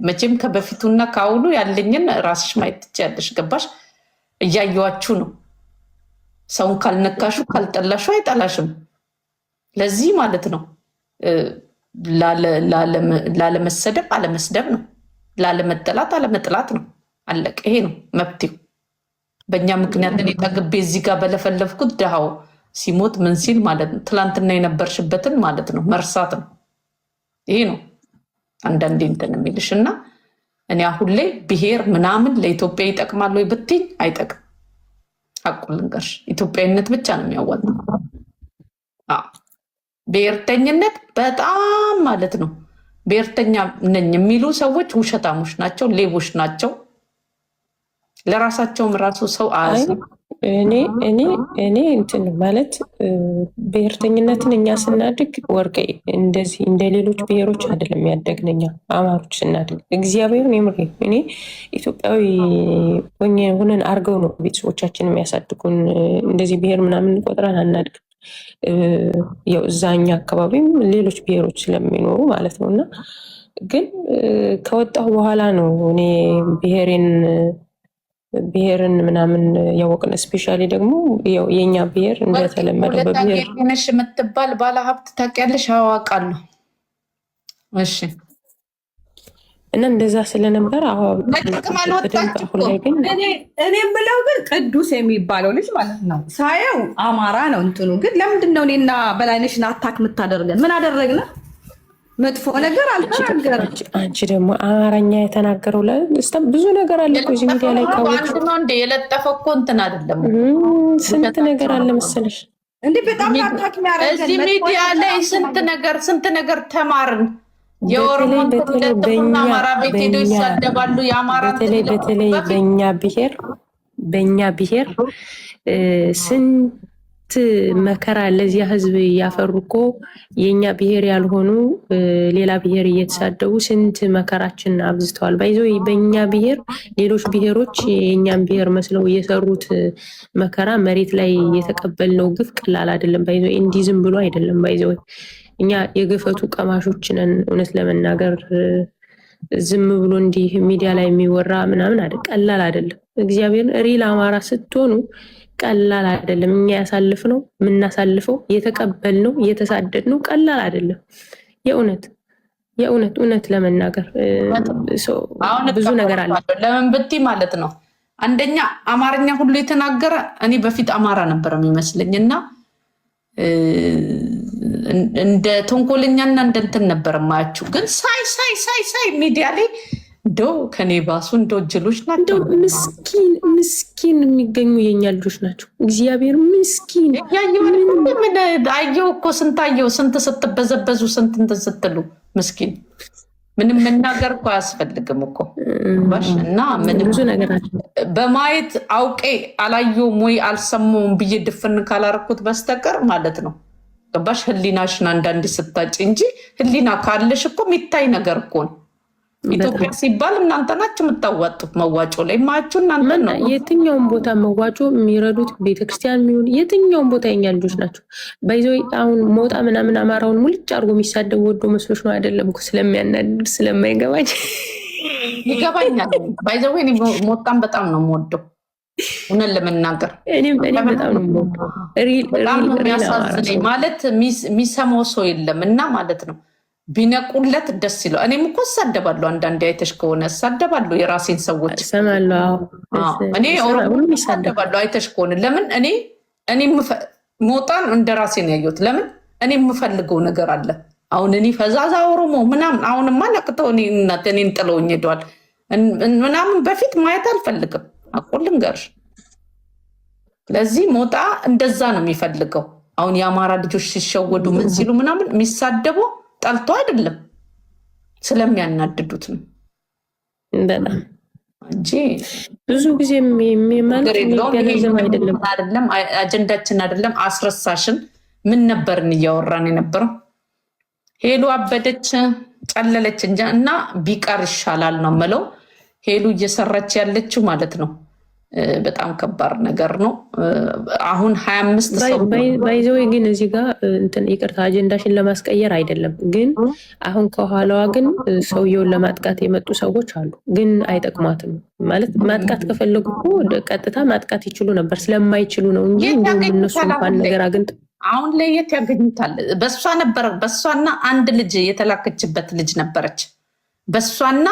መቼም ከበፊቱና ከአሁኑ ያለኝን ራስሽ ማየት ትችያለሽ። ገባሽ? እያየዋችሁ ነው። ሰውን ካልነካሹ ካልጠላሹ አይጠላሽም። ለዚህ ማለት ነው ላለመሰደብ አለመስደብ ነው፣ ላለመጠላት አለመጥላት ነው። አለቀ። ይሄ ነው መብቴው። በእኛ ምክንያት እኔ ጠግቤ እዚህ ጋር በለፈለፍኩት ድሃው ሲሞት ምን ሲል ማለት ነው ትላንትና የነበርሽበትን ማለት ነው መርሳት ነው። ይሄ ነው አንዳንዴ እንትን የሚልሽ እና እኔ አሁን ላይ ብሔር ምናምን ለኢትዮጵያ ይጠቅማል ወይ ብትይኝ አይጠቅም። አቁል ልንገርሽ፣ ኢትዮጵያዊነት ብቻ ነው የሚያዋጣው። ብሔርተኝነት በጣም ማለት ነው ብሔርተኛ ነኝ የሚሉ ሰዎች ውሸታሞች ናቸው፣ ሌቦች ናቸው። ለራሳቸውም ራሱ ሰው አያዝ እኔ እንትን ማለት ብሔርተኝነትን እኛ ስናድግ ወርቄ እንደዚህ እንደ ሌሎች ብሔሮች አይደለም ያደግነኛ አማሮች ስናድግ እግዚአብሔርን የምሬ እኔ ኢትዮጵያዊ ሆነን አርገው ነው ቤተሰቦቻችን የሚያሳድጉን። እንደዚህ ብሔር ምናምን ቆጥረን አናድግም። ያው እዛኛ አካባቢም ሌሎች ብሔሮች ስለሚኖሩ ማለት ነው። እና ግን ከወጣሁ በኋላ ነው እኔ ብሔርን ምናምን ያወቅን። ስፔሻሊ ደግሞ የኛ ብሔር እንደተለመደው በብሔር ነሽ የምትባል ባለሀብት ታውቂያለሽ? አዋቃለሁ። እሺ። እና እንደዛ ስለነበር እኔ የምለው ግን ቅዱስ የሚባለው ልጅ ማለት ነው ሳየው አማራ ነው እንትኑ። ግን ለምንድን ነው እኔና በላይነሽን አታክ የምታደርገን? ምን አደረግን? መጥፎ ነገር አልተናገረም። አንቺ ደግሞ አማርኛ የተናገረው ብዙ ነገር አለ እኮ እዚህ ሚዲያ ላይ ካወቅሽ ነው እንደ የለጠፈው እኮ እንትን አይደለም። ስንት ነገር አለ መሰለሽ እንዴ! በጣም አታክ የሚያደርገን እዚህ ሚዲያ ላይ ስንት ነገር ተማርን። የኦሮሞ አማራ ቤት ሄደው ይሳደባሉ። የአማራ በተለይ በእኛ ብሔር ስንት መከራ ለዚያ ህዝብ ያፈሩ እኮ የኛ ብሔር ያልሆኑ ሌላ ብሔር እየተሳደቡ ስንት መከራችን አብዝተዋል። ባይዞ በእኛ ብሔር ሌሎች ብሔሮች የኛን ብሔር መስለው እየሰሩት መከራ መሬት ላይ የተቀበልነው ግፍ ቀላል አይደለም። ባይዞ እንዲህ ዝም ብሎ አይደለም። ባይዞ እኛ የግፈቱ ቀማሾች ነን። እውነት ለመናገር ዝም ብሎ እንዲህ ሚዲያ ላይ የሚወራ ምናምን ቀላል አይደለም። እግዚአብሔር ሪል አማራ ስትሆኑ ቀላል አይደለም። እኛ ያሳልፍነው የምናሳልፈው የተቀበልነው የተሳደድነው ቀላል አይደለም። የእውነት ለመናገር ብዙ ነገር አለ። ለምን ብትይ ማለት ነው አንደኛ አማርኛ ሁሉ የተናገረ እኔ በፊት አማራ ነበር የሚመስለኝ እና እንደ ተንኮለኛና እንደ እንትን ነበር የማያችሁ። ግን ሳይ ሚዲያ ላይ እንደው ከኔ ባሱ እንደው ጅሎች ናቸው። ምስኪን የሚገኙ የኛ ልጆች ናቸው። እግዚአብሔር ምስኪን አየው እኮ ስንታየው ስንት ስትበዘበዙ ስንት እንትን ስትሉ ምስኪን ምንም መናገር እኮ አያስፈልግም እኮ እና ምንም ብዙ ነገር አለ። በማየት አውቄ አላየውም ወይ አልሰማውም ብዬ ድፍን ካላረኩት በስተቀር ማለት ነው። ገባሽ? ህሊናሽን አንዳንድ ስታጭ እንጂ ህሊና ካለሽ እኮ የሚታይ ነገር እኮ ነው። ኢትዮጵያ ሲባል እናንተ ናችሁ የምታዋጡት። መዋጮ ላይ ማያችሁ እናንተ ነው። የትኛውን ቦታ መዋጮ የሚረዱት ቤተክርስቲያን የሚሆን የትኛውን ቦታ የኛ ልጆች ናቸው። ባይዞ አሁን ሞጣ ምናምን አማራውን ሙልጭ አድርጎ የሚሳደብ ወዶ መስሎች ነው አይደለም እኮ ስለሚያናድድ ስለማይገባኝ ይገባኛል። ባይዞ ሞጣን በጣም ነው የምወደው እውነት ለመናገር እኔም በጣም ነው የምወደው። በጣም ነው የሚያሳዝነኝ ማለት የሚሰማው ሰው የለም እና ማለት ነው ቢነቁለት ደስ ይለው። እኔም እኮ እሳደባለሁ አንዳንዴ አይተሽ ከሆነ እሳደባለሁ የራሴን ሰዎች እሰማለሁ። እኔ ኦሮሞ እሳደባለሁ አይተሽ ከሆነ ለምን እኔ ሞጣን እንደ ራሴን ያየሁት ለምን እኔ የምፈልገው ነገር አለ። አሁን እኔ ፈዛዛ ኦሮሞ ምናምን አሁንማ ነቅተው እኔን ጥለውኝ ሄደዋል ምናምን በፊት ማየት አልፈልግም። አቁልን ገርሽ ለዚህ ሞጣ እንደዛ ነው የሚፈልገው። አሁን የአማራ ልጆች ሲሸወዱ ምን ሲሉ ምናምን የሚሳደቡ ጠልቶ አይደለም ስለሚያናድዱት ነው በጣም እንጂ ብዙ ጊዜ አይደለም አጀንዳችን አይደለም። አስረሳሽን ምን ነበርን እያወራን የነበረው? ሄሉ አበደች ጨለለች እንጂ እና ቢቀር ይሻላል ነው የምለው። ሄሉ እየሰራች ያለችው ማለት ነው በጣም ከባድ ነገር ነው። አሁን 25 ሰው ባይዘው ግን እዚህ ጋር እንትን ይቅርታ አጀንዳሽን ለማስቀየር አይደለም፣ ግን አሁን ከኋላዋ ግን ሰውየውን ለማጥቃት የመጡ ሰዎች አሉ። ግን አይጠቅማትም ማለት ማጥቃት ከፈለጉ እኮ ቀጥታ ማጥቃት ይችሉ ነበር፣ ስለማይችሉ ነው እንጂ እንደውም እነሱ እንኳን ነገር አግኝቶ አሁን ለየት ያገኙታል። በሷ ነበር በሷና አንድ ልጅ የተላከችበት ልጅ ነበረች። በሷና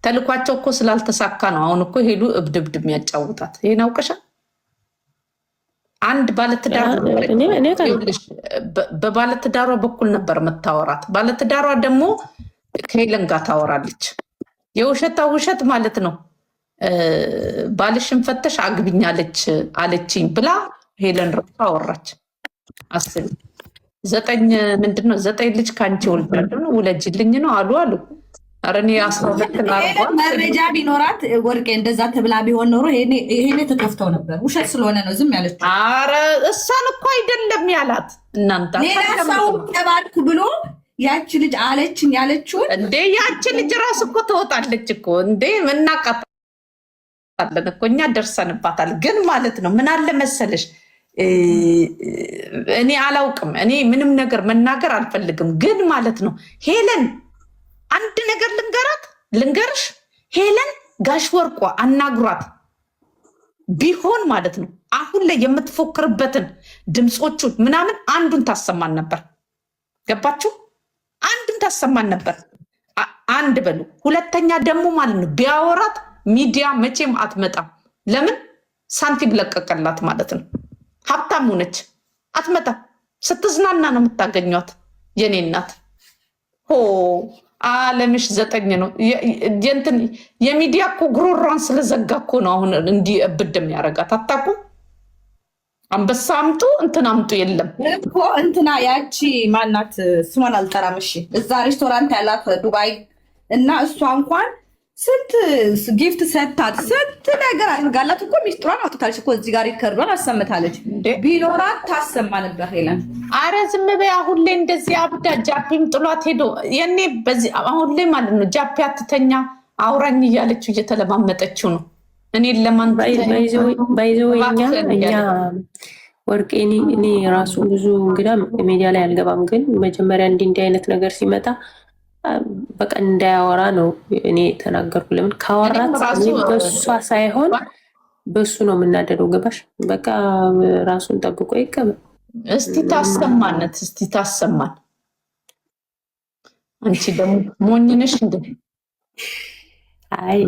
ተልኳቸው እኮ ስላልተሳካ ነው። አሁን እኮ ሄሉ እብድብድ የሚያጫውታት ይሄን አውቀሻል። አንድ ባለትዳር በባለትዳሯ በኩል ነበር የምታወራት። ባለትዳሯ ደግሞ ከሄለን ጋር ታወራለች። የውሸታ ውሸት ማለት ነው። ባልሽን ፈተሽ አግብኛለች አለችኝ ብላ ሄለን ረፋ አወራች። አስቢ 9 ልጅ ከአንቺ ወልዳለሁ ውለጅልኝ ነው አሉ አረኔ 12 መረጃ ቢኖራት ወርቄ እንደዛ ተብላ ቢሆን ኖሮ ይሄኔ ተከፍተው ነበር። ውሸት ስለሆነ ነው ዝም ያለችው። አረ እሷን እኮ አይደለም ያላት እናንተ ሌላ ሰው ተባልኩ ብሎ ያቺ ልጅ አለችኝ ያለችውን እንዴ ያቺ ልጅ ራስ እኮ ትወጣለች እኮ እንዴ ምናቃታለን እኮ እኛ ደርሰንባታል። ግን ማለት ነው ምን አለ መሰለሽ እኔ አላውቅም፣ እኔ ምንም ነገር መናገር አልፈልግም። ግን ማለት ነው ሄለን አንድ ነገር ልንገርሽ፣ ሄለን ጋሽ ወርቋ አናግሯት ቢሆን ማለት ነው አሁን ላይ የምትፎክርበትን ድምፆቹን ምናምን አንዱን ታሰማን ነበር። ገባችሁ? አንዱን ታሰማን ነበር። አንድ በሉ። ሁለተኛ ደግሞ ማለት ነው ቢያወራት ሚዲያ መቼም አትመጣም። ለምን? ሳንቲም ለቀቀላት ማለት ነው። ሀብታም ሆነች አትመጣም። ስትዝናና ነው የምታገኟት። የኔ እናት ሆ አለምሽ 9 ነው። የሚዲያ እኮ ጉሮሯን ስለዘጋ እኮ ነው አሁን እንዲህ እብድ የሚያደርጋት። አታውቁም? አንበሳ አምጡ እንትን አምጡ የለም እኮ እንትና ያቺ ማናት ስሟን አልጠራም። እሺ እዛ ሬስቶራንት ያላት ዱባይ እና እሷ እንኳን ስንት ጊፍት ሰታት ስንት ነገር አድርጋላት እኮ ሚስጥሯን አውጥታለች እኮ እዚህ ጋር ይከርዷን አሰምታለች። ቢኖራት ታሰማ ነበር ሄለን። አረ ዝም በይ። አሁን ላይ እንደዚህ አብዳ ጃፒም ጥሏት ሄዶ የኔ በዚህ አሁን ላይ ማለት ነው ጃፒ አትተኛ አውራኝ እያለችው እየተለማመጠችው ነው። እኔን ለማን ባይዘው እኛ ወርቄ እኔ ራሱ ብዙ እንግዳ ሚዲያ ላይ አልገባም፣ ግን መጀመሪያ እንዲህ አይነት ነገር ሲመጣ በቃ እንዳያወራ ነው እኔ ተናገርኩ። ለምን ካወራት በሷ ሳይሆን በሱ ነው የምናደደው። ገባሽ? በቃ ራሱን ጠብቆ ይቀበል። እስቲ ታሰማነት፣ እስቲ ታሰማን። አንቺ ደግሞ ሞኝነሽ እንዴ? አይ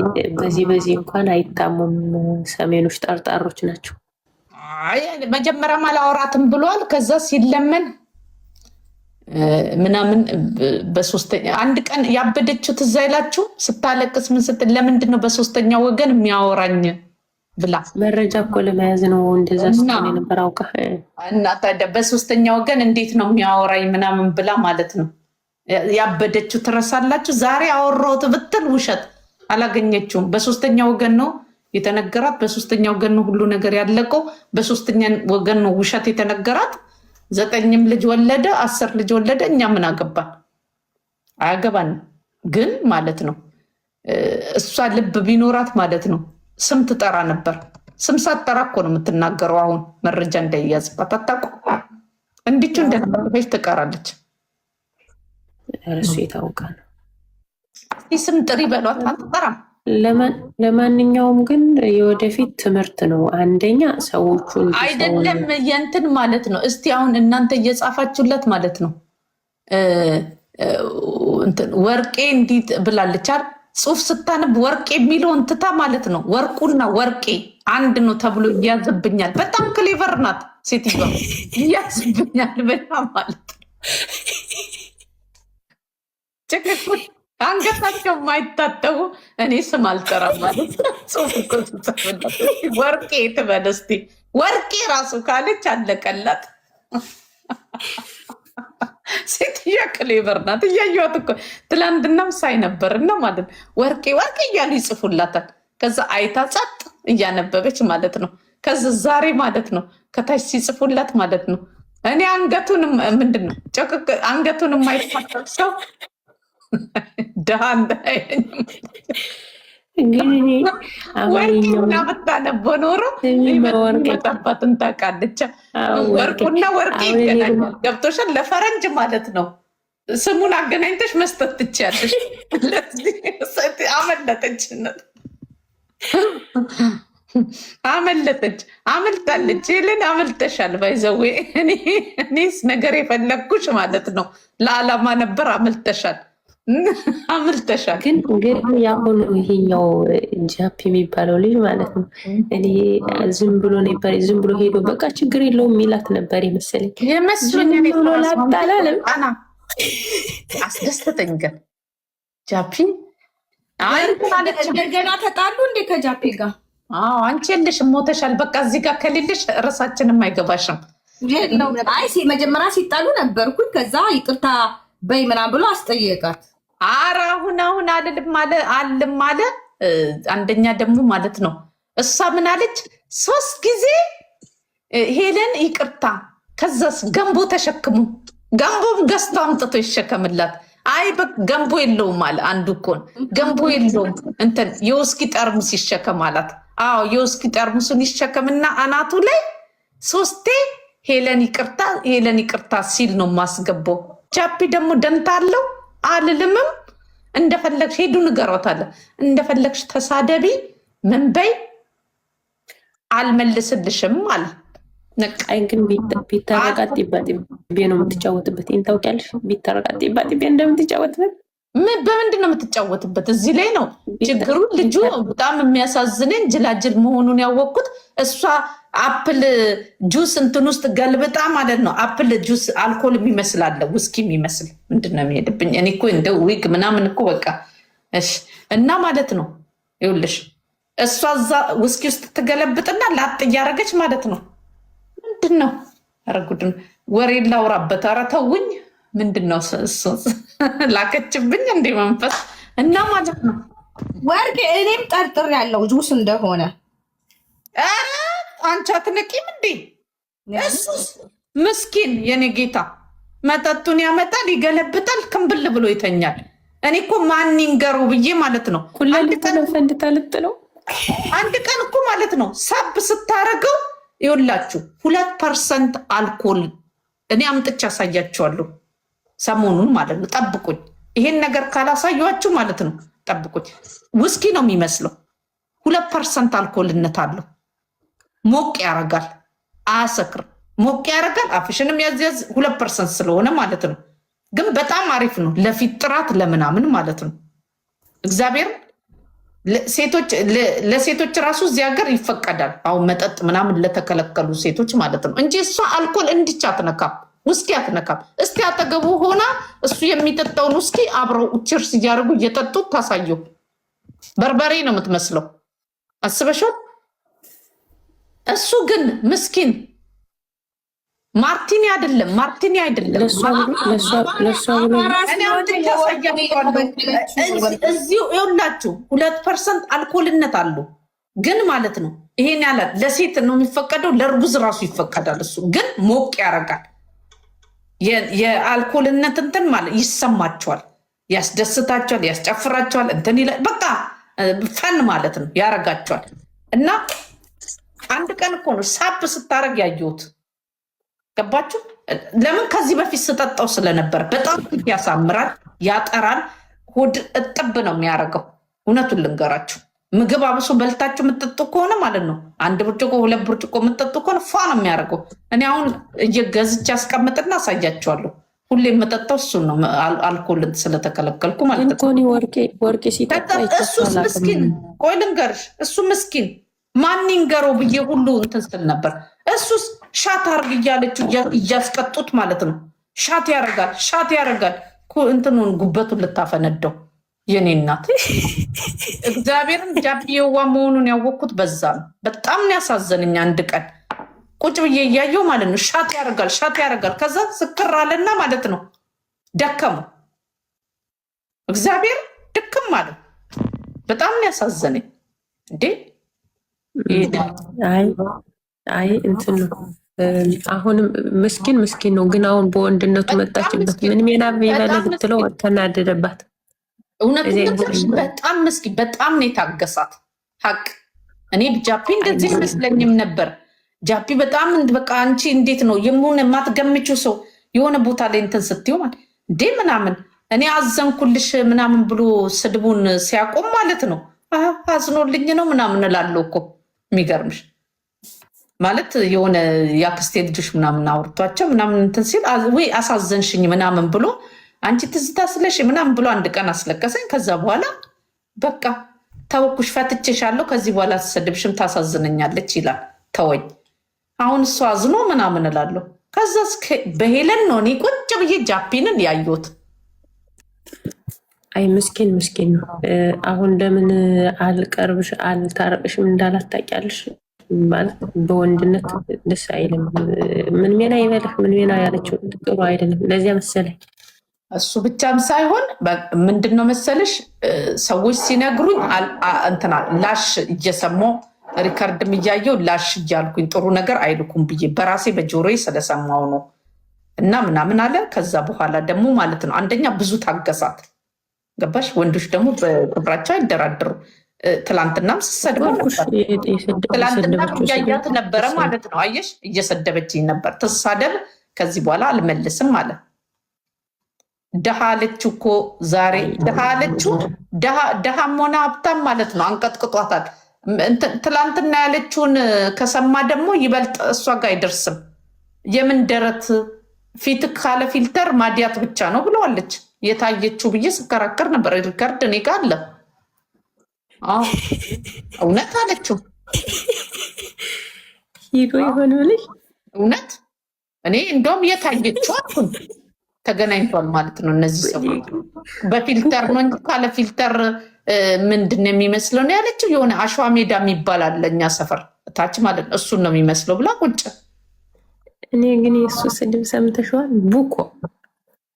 በዚህ እንኳን አይታሙም። ሰሜኖች ጠርጣሮች ናቸው። አይ መጀመሪያም አላወራትም ብሏል። ከዛ ሲለመን ምናምን በሶስተኛ አንድ ቀን ያበደችው ትዝ አይላችሁ? ስታለቅስ ምን ስትል ለምንድን ነው በሶስተኛ ወገን የሚያወራኝ ብላ መረጃ እኮ ለመያዝ ነው እንደዛ ስትሆን ነበር አውቃ። እና ታዲያ በሶስተኛ ወገን እንዴት ነው የሚያወራኝ ምናምን ብላ ማለት ነው ያበደችው። ትረሳላችሁ? ዛሬ አወራሁት ብትል ውሸት አላገኘችውም። በሶስተኛ ወገን ነው የተነገራት። በሶስተኛ ወገን ነው ሁሉ ነገር ያለቀው። በሶስተኛ ወገን ነው ውሸት የተነገራት። 9 ልጅ ወለደ፣ 10 ልጅ ወለደ። እኛ ምን አገባን? አያገባን። ግን ማለት ነው እሷ ልብ ቢኖራት ማለት ነው ስም ትጠራ ነበር። ስም ሳትጠራ እኮ ነው የምትናገረው። አሁን መረጃ እንዳይያዝባት አታውቁም። እንዲቹ እንደነበረች ትቀራለች። እሱ የታወቀ ነው። ስም ጥሪ በሏት፣ አትጠራም። ለማንኛውም ግን የወደፊት ትምህርት ነው። አንደኛ ሰዎቹን አይደለም የንትን ማለት ነው። እስቲ አሁን እናንተ እየጻፋችሁለት ማለት ነው ወርቄ እንዲህ ብላለች አይደል? ጽሁፍ ስታነብ ወርቄ የሚለውን ትታ ማለት ነው ወርቁና ወርቄ አንድ ነው ተብሎ እያዝብኛል። በጣም ክሌቨር ናት ሴትዮዋ። እያዝብኛል በጣም ማለት ነው። አንገታቸው የማይታጠቡ እኔ ስም አልጠራም ማለት ጽሁፍ ወርቄ ትበል እስቲ። ወርቄ ራሱ ካለች አለቀላት። ሴትያ ክሌቨር ናት። እያየኋት እኮ ትላንትናም ሳይ ነበር እና ማለት ወርቄ ወርቄ እያሉ ይጽፉላታል። ከዛ አይታ ጸጥ እያነበበች ማለት ነው። ከዛ ዛሬ ማለት ነው ከታች ሲጽፉላት ማለት ነው እኔ አንገቱንም ምንድን ነው አንገቱን የማይታጠብ ሰው ድሃ ወርቄና ብታነበ ኖሮ መጣባትን ታውቃለች። ወርቁና ወርቄ ይገናኛል። ገብቶሻል? ለፈረንጅ ማለት ነው ስሙን አገናኝተሽ መስጠት ትችያለሽ። አመለጠችነት አመልጣለች። ልን አመልጠሻል። ባይዘዌ እኔስ ነገር የፈለግኩሽ ማለት ነው ለዓላማ ነበር። አመልጠሻል። ግን ያሁኑ ይሄኛው ጃፕ የሚባለው ልጅ ማለት ነው እኔ ዝም ብሎ ነበር ዝም ብሎ ሄዶ በቃ ችግር የለውም የሚላት ነበር ይመስለኝ። ብሎ ላጣላለም አስደስተኝ። ግን ጃፒ እንደገና ተጣሉ እንዴ ከጃፒ ጋር? አንቺ የለሽም ሞተሻል። በቃ እዚህ ጋር ከሌለሽ እራሳችንም አይገባሽም። አይ መጀመሪያ ሲጣሉ ነበርኩኝ። ከዛ ይቅርታ በይ ምናምን ብሎ አስጠየቃት። ኧረ አሁን አልልም አለ። አንደኛ ደግሞ ማለት ነው እሷ ምን አለች? 3 ጊዜ ሄለን ይቅርታ፣ ከዛስ ገንቦ ተሸክሙ፣ ገንቦም ገዝቶ አምጥቶ ይሸከምላት። አይ ገንቦ የለውም አለ አንዱ እኮን ገንቦ የለውም እንትን የውስኪ ጠርሙስ ይሸከም አላት። አዎ የውስኪ ጠርሙሱን ይሸከምና አናቱ ላይ 3 ሄለን ይቅርታ ሲል ነው ማስገባው። ጃፒ ደግሞ ደንታ አለው። አልልምም እንደፈለግሽ ሄዱ ንገሯት አለ። እንደፈለግሽ ተሳደቢ ምን በይ አልመልስልሽም አለ። አይ ግን ቢታረቃት ጢባጢቤ ነው የምትጫወትበት። ይህን ታውቂያለሽ? ቢታረቃት ጢባጢቤ እንደምትጫወትበት በምንድን ነው የምትጫወትበት? እዚህ ላይ ነው ችግሩ። ልጁ በጣም የሚያሳዝነኝ ጅላጅል መሆኑን ያወቅኩት እሷ አፕል ጁስ እንትን ውስጥ ገልብጣ ማለት ነው። አፕል ጁስ አልኮል የሚመስላለ ውስኪ የሚመስል ምንድን ነው የሚሄድብኝ? እኔ እኮ እንደ ዊግ ምናምን እኮ በቃ እሺ። እና ማለት ነው ይኸውልሽ እሷ እዛ ውስኪ ውስጥ ትገለብጥና ላጥ እያደረገች ማለት ነው። ምንድን ነው ረጉድን ወሬ ላውራበት። ኧረ ተውኝ። ምንድን ነው ላከችብኝ እንደ መንፈስ እና ማለት ነው ወርቅ እኔም ጠርጥር ያለው ጁስ እንደሆነ አንቺ አትነቂም እንዴ? እሱስ ምስኪን የኔ ጌታ መጠጡን ያመጣል፣ ይገለብጣል፣ ክምብል ብሎ ይተኛል። እኔ እኮ ማን ይንገረው ብዬ ማለት ነው። ፈንድታ ልጥለው አንድ ቀን እኮ ማለት ነው ሳብ ስታረገው ይኸውላችሁ 2% አልኮል እኔ አምጥቼ አሳያችኋለሁ ሰሞኑን ማለት ነው። ጠብቁኝ። ይሄን ነገር ካላሳያችሁ ማለት ነው ጠብቁኝ። ውስኪ ነው የሚመስለው 2% አልኮልነት አለው። ሞቅ ያረጋል፣ አያሰክርም። ሞቅ ያረጋል፣ አፍሽንም ያዝያዝ 2% ስለሆነ ማለት ነው። ግን በጣም አሪፍ ነው ለፊት ጥራት ለምናምን ማለት ነው። እግዚአብሔር ለሴቶች ራሱ እዚህ ሀገር ይፈቀዳል። አሁን መጠጥ ምናምን ለተከለከሉ ሴቶች ማለት ነው እንጂ እሷ አልኮል እንዲች አትነካም፣ ውስኪ አትነካም። እስቲ አጠገቡ ሆና እሱ የሚጠጣውን ውስኪ አብረው ችርስ እያደረጉ እየጠጡ ታሳየው። በርበሬ ነው የምትመስለው፣ አስበሻል? እሱ ግን ምስኪን ማርቲኒ አይደለም፣ ማርቲኒ አይደለም። እዚሁ ይኸውላችሁ 2% አልኮልነት አሉ። ግን ማለት ነው ይሄን ያለ ለሴት ነው የሚፈቀደው፣ ለእርጉዝ ራሱ ይፈቀዳል። እሱ ግን ሞቅ ያደርጋል። የአልኮልነት እንትን ማለት ይሰማቸዋል፣ ያስደስታቸዋል፣ ያስጨፍራቸዋል። እንትን ይላል በቃ ፈን ማለት ነው ያረጋቸዋል። እና አንድ ቀን እኮ ነው ሳብ ስታረግ ያየሁት። ገባችሁ? ለምን ከዚህ በፊት ስጠጣው ስለነበር በጣም ያሳምራል፣ ያጠራል፣ ሆድ እጥብ ነው የሚያደርገው። እውነቱን ልንገራችሁ ምግብ አብሶ በልታችሁ የምጠጡ ከሆነ ማለት ነው 1 ብርጭቆ 2 ብርጭቆ የምጠጡ ከሆነ ፏ ነው የሚያደርገው። እኔ አሁን እየገዝቼ ያስቀምጥና አሳያቸዋለሁ። ሁሌ የምጠጣው እሱን ነው፣ አልኮልን ስለተከለከልኩ ማለት ነው። ወርቄ ሲጠጣ እሱስ ምስኪን፣ ቆይ ልንገርሽ፣ እሱ ምስኪን ማን ይንገረው ብዬ ሁሉ እንትን ስል ነበር። እሱስ ሻት አርግ እያለችው እያስቀጡት ማለት ነው። ሻት ያደርጋል እንትኑን ጉበቱን ልታፈነደው። የኔ እናት እግዚአብሔርን ጃቢየዋ መሆኑን ያወቅኩት በዛ ነው። በጣም ያሳዘንኝ። አንድ ቀን ቁጭ ብዬ እያየው ማለት ነው ሻት ያደርጋል። ከዛ ስክር አለና ማለት ነው ደከሙ። እግዚአብሔር ድክም ማለት በጣም ያሳዘነኝ እንዴ። አይ እንትን ነው አሁንም ምስኪን ነው። ግን አሁን በወንድነቱ መጣችበት። ምን ሜና ይበለ ብትለው ተናደደባት። እውነት በጣም ምስኪን፣ በጣም ነው የታገሳት። ሀቅ እኔ ጃፒ እንደዚህ አይመስለኝም ነበር። ጃፒ በጣም በቃ አንቺ እንዴት ነው የሆነ የማትገምችው ሰው የሆነ ቦታ ላይ እንትን ስትይው ማለት እንዴ ምናምን እኔ አዘንኩልሽ ምናምን ብሎ ስድቡን ሲያቆም ማለት ነው አዝኖልኝ ነው ምናምን እላለሁ እኮ። የሚገርምሽ ማለት የሆነ የአክስቴ ልጆች ምናምን አውርቷቸው ምናምን እንትን ሲል ወይ አሳዘንሽኝ ምናምን ብሎ አንቺ ትዝታ ስለሽ ምናምን ብሎ አንድ ቀን አስለቀሰኝ። ከዛ በኋላ በቃ ተወኩሽ፣ ፈትቼሻለሁ፣ ከዚህ በኋላ አትሰድብሽም፣ ታሳዝነኛለች ይላል። ተወኝ። አሁን እሱ አዝኖ ምናምን እላለሁ። ከዛ በሄለን ነው እኔ ቁጭ ብዬ ጃፒንን ያየሁት። አይ ምስኪን ነው። አሁን ለምን አልታረቅሽም እንዳላት ታውቂያለሽ? ማለት በወንድነት ደስ አይልም። ምን ሜና ይበልህ ምን ሜና ያለችው ጥሩ አይደለም። ለዚያ መሰለኝ እሱ ብቻም ሳይሆን ምንድነው መሰለሽ ሰዎች ሲነግሩኝ እንትና ላሽ እየሰማሁ ሪከርድም እያየው ላሽ እያልኩኝ ጥሩ ነገር አይልኩም ብዬ በራሴ በጆሮዬ ስለሰማው ነው እና ምናምን አለ። ከዛ በኋላ ደግሞ ማለት ነው አንደኛ ብዙ ታገሳት። ገባሽ? ወንዶች ደግሞ በክብራቸው አይደራደሩ። ትላንትናም ስሰድበው ነበር። ትላንትናም እያያት ነበረ ማለት ነው። አየሽ፣ እየሰደበችኝ ነበር። ትሳደብ፣ ከዚህ በኋላ አልመልስም አለ። ደሃ አለችው እኮ ዛሬ። ደሃ አለችው። ደሃም ሆነ ሀብታም ማለት ነው አንቀጥቅጧታል። ትላንትና ያለችውን ከሰማ ደግሞ ይበልጥ እሷ ጋር አይደርስም። የምን ደረት ፊት ካለ ፊልተር ማዲያት ብቻ ነው ብለዋለች። የታየችው ብዬ ስከራከር ነበር። ሪከርድ እኔ ጋር አለ። እውነት አለችው። ሂዶ ይሆን ብለሽ እውነት እኔ እንደውም የታየችው አልኩኝ። ተገናኝቷል ማለት ነው። እነዚህ ሰዎች በፊልተር ነው እንጂ ካለ ፊልተር ምንድን ነው የሚመስለው ነው ያለችው። የሆነ አሸዋ ሜዳ የሚባል አለ እኛ ሰፈር ታች ማለት ነው። እሱን ነው የሚመስለው ብላ ቁጭ። እኔ ግን የእሱ ስድብ ሰምተሽዋል? ቡኮ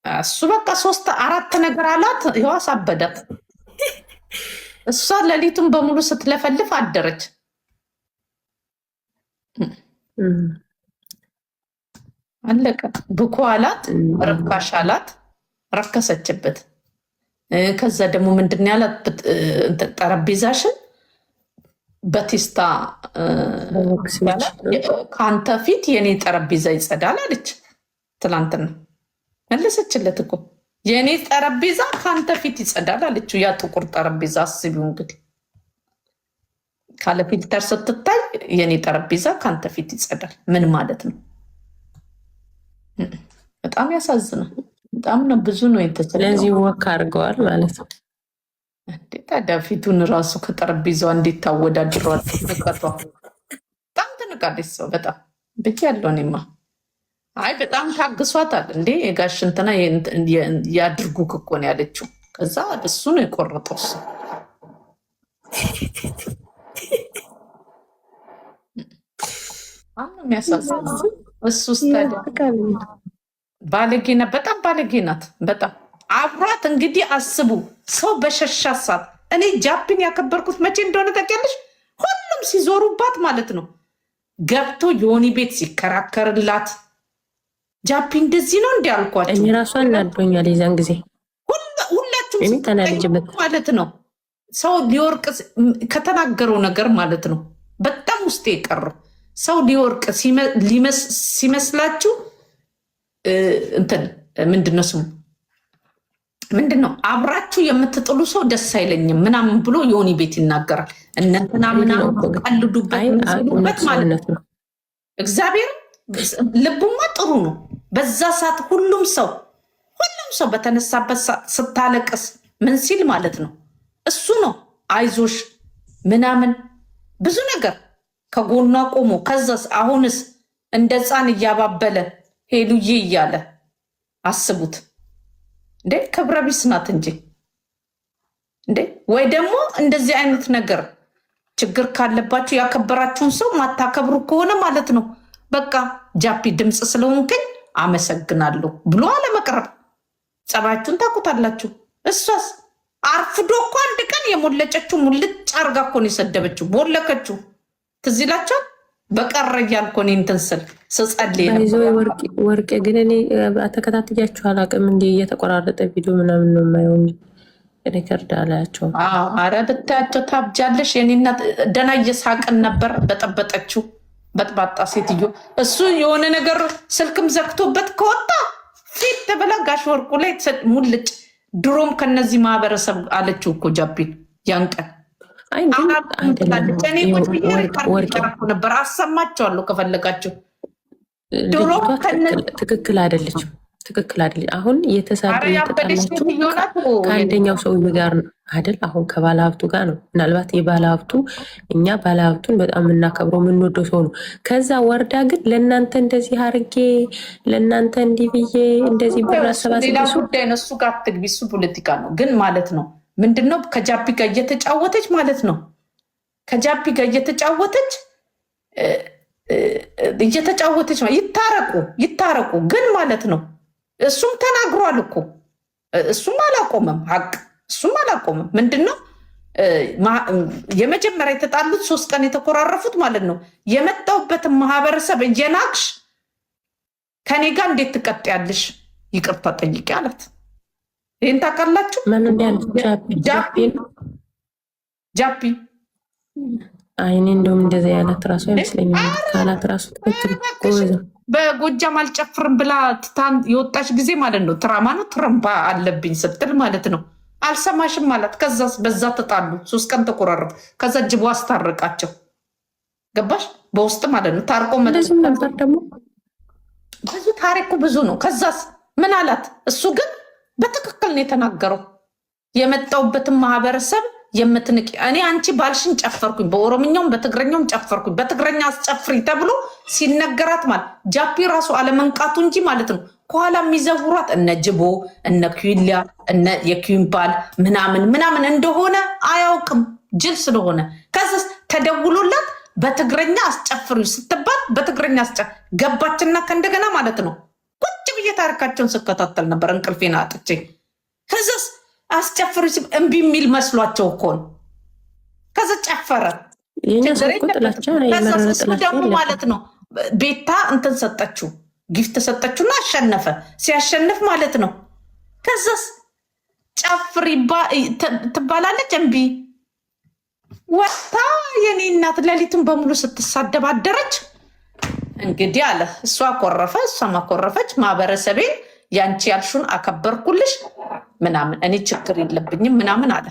እሱ በቃ 3 4 ነገር አላት። ይኸው አሳበዳት። እሷ ሌሊቱን በሙሉ ስትለፈልፍ አደረች። አለቀ። ብኩ አላት፣ ርካሽ አላት፣ ረከሰችበት። ከዛ ደግሞ ምንድን ያላት ጠረጴዛሽን በቴስታ ከአንተ ፊት የኔ ጠረጴዛ ይጸዳል አለች። ትላንትና መለሰችለት እኮ የኔ ጠረጴዛ ከአንተ ፊት ይጸዳል አለችው። ያ ጥቁር ጠረጴዛ አስቢው እንግዲህ ካለ ፊልተር ስትታይ የኔ ጠረጴዛ ከአንተ ፊት ይጸዳል ምን ማለት ነው? በጣም ያሳዝናል። በጣም ነው ብዙ ነው የተሰለው። ስለዚህ ወክ አድርገዋል ማለት ነው። ታዲያ ፊቱን ራሱ ከጠረጴዛዋ እንዴት ታወዳድሯል? ንቀቷ በጣም ትንቃለች። ሰው በጣም ብቻ ያለው እኔማ አይ በጣም ታግሷታል እንዴ የጋሽ እንትና ያድርጉ እኮ ነው ያለችው። ከዛ እሱ ነው የቆረጠው። እሱ አሁን የሚያሳዝነው እሱ ስታዲያ ባለጌ ናት፣ በጣም ባለጌ ናት። በጣም አብሯት እንግዲህ አስቡ። ሰው በሸሻት ሰዓት እኔ ጃፒን ያከበርኩት መቼ እንደሆነ ታውቂያለሽ? ሁሉም ሲዞሩባት ማለት ነው ገብቶ የሆኒ ቤት ሲከራከርላት ጃፒ እንደዚህ ነው እንዲ አልኳቸው። እኔ ራሱ አናዶኛል የዛን ጊዜ ሁላችሁም ማለት ነው። ሰው ሊወርቅ ከተናገረው ነገር ማለት ነው በጣም ውስጥ የቀረው ሰው ሊወርቅ ሲመስላችሁ እንትን ምንድነው ስሙ ምንድነው አብራችሁ የምትጥሉ ሰው ደስ አይለኝም ምናምን ብሎ የሆኒ ቤት ይናገራል። እነንትና ምናምን ቀልዱበት ማለት ነው። እግዚአብሔር ልቡማ ጥሩ ነው። በዛ ሰዓት ሁሉም ሰው በተነሳበት ስታለቅስ ምን ሲል ማለት ነው እሱ ነው አይዞሽ ምናምን ብዙ ነገር ከጎኗ ቆሞ ከዛስ አሁንስ እንደ ሕፃን እያባበለ ሄሉዬ እያለ አስቡት እንዴ! ክብረ ቢስ ናት እንጂ እንዴ! ወይ ደግሞ እንደዚህ አይነት ነገር ችግር ካለባችሁ ያከበራችሁን ሰው ማታከብሩ ከሆነ ማለት ነው በቃ ጃፒ ድምፅ ስለሆንክኝ አመሰግናለሁ ብሎ አለመቅረብ። ጸባያችሁን ታውቁታላችሁ። እሷስ አርፍዶ እኮ አንድ ቀን የሞለጨችው ሙልጭ አርጋ እኮ ነው የሰደበችው። ቦለከችው ትዝ ይላችኋል። በቀረ እያልኩ እኔ እንትን ስል ስጸልይ ወርቄ ግን እኔ ተከታትያችሁ አላውቅም። እንዲህ እየተቆራረጠ ቪዲዮ ምናምን ነው የማየው እንጂ ሪከርድ አላያቸውም። አረ ብታያቸው ታብጃለሽ። የኔና ደና እየሳቅን ነበር። በጠበጠችው በጥባጣ ሴትዮ። እሱ የሆነ ነገር ስልክም ዘግቶበት ከወጣ ፊት ብላ ጋሽ ወርቁ ላይ ሙልጭ። ድሮም ከነዚህ ማህበረሰብ አለችው እኮ ጃፒን ያንቀን ነበር። አሰማቸዋለሁ ከፈለጋቸው። ድሮ ትክክል አይደለችም። አሁን የተጣላችው ከአንደኛው ሰው ጋር ነው አይደል? አሁን ከባለሀብቱ ጋር ነው። ምናልባት የባለሀብቱ እኛ ባለሀብቱን በጣም የምናከብረው የምንወደው ሰው ነው። ከዛ ወርዳ ግን ለእናንተ እንደዚህ አርጌ ለእናንተ እንዲህ ብዬ እንደዚህ ብር አሰባስብ ጉዳይ ነው። እሱ ጋር አትግቢ። እሱ ፖለቲካ ነው ግን ማለት ነው ምንድነው ከጃፒ ጋር እየተጫወተች ማለት ነው። ከጃፒ ጋር እየተጫወተች ይታረቁ ግን ማለት ነው። እሱም ተናግሯል እኮ እሱም አላቆመም። ሀቅ እሱም አላቆመም። ምንድነው የመጀመሪያ የተጣሉት 3 ቀን የተኮራረፉት ማለት ነው። የመጣሁበትን ማህበረሰብ እየናቅሽ ከኔ ጋር እንዴት ትቀጥያለሽ? ይቅርታ ጠይቂ አላት። ይህን ታውቃላችሁ? ጃፒ አይኔ እንደውም እንደዚህ ያላት ራሱ አይመስለኝም። ካላት ራሱ በጎጃም አልጨፍርም ብላ ትታን የወጣች ጊዜ ማለት ነው። ትራማ ነው ትረምባ አለብኝ ስትል ማለት ነው። አልሰማሽም አላት። ከዛ በዛ ተጣሉ። 3 ቀን ተቆራረፉ። ከዛ ጅቦ አስታረቃቸው። ገባሽ? በውስጥ ማለት ነው። ታርቆ ነበር። ደግሞ ብዙ ታሪኩ ብዙ ነው። ከዛስ ምን አላት? እሱ ግን በትክክል ነው የተናገረው። የመጣውበትን ማህበረሰብ የምትንቅ እኔ አንቺ ባልሽን ጨፈርኩኝ፣ በኦሮምኛውም በትግረኛውም ጨፈርኩኝ፣ በትግረኛ አስጨፍሪ ተብሎ ሲነገራት ማለት ጃፒ ራሱ አለመንቃቱ እንጂ ማለት ነው። ከኋላ የሚዘውሯት እነ ጅቦ እነ ኩዊሊያ እነ የኩዊምባል ምናምን እንደሆነ አያውቅም፣ ጅል ስለሆነ። ከዚስ ተደውሎላት በትግረኛ አስጨፍሪ ስትባል በትግረኛ ገባችና ከእንደገና ማለት ነው ቁጭ ብዬ ታሪካቸውን ስከታተል ነበር እንቅልፌን አጥቼ። ከዚስ አስጨፍሪ እምቢ የሚል መስሏቸው እኮ ነው። ጨፈረ። እሱ ደግሞ ማለት ነው ቤታ እንትን ሰጠችው፣ ጊፍት ሰጠችውና አሸነፈ። ሲያሸንፍ ማለት ነው ከዛስ ጨፍሪ ትባላለች። እምቢ ወታ የኔ እናት ሌሊቱን በሙሉ ስትሳደብ አደረች። እንግዲህ አለ እሷ አኮረፈ፣ እሷም አኮረፈች። ማህበረሰቤን ያንቺ ያልሹን አከበርኩልሽ ምናምን እኔ ችግር የለብኝም ምናምን አለ።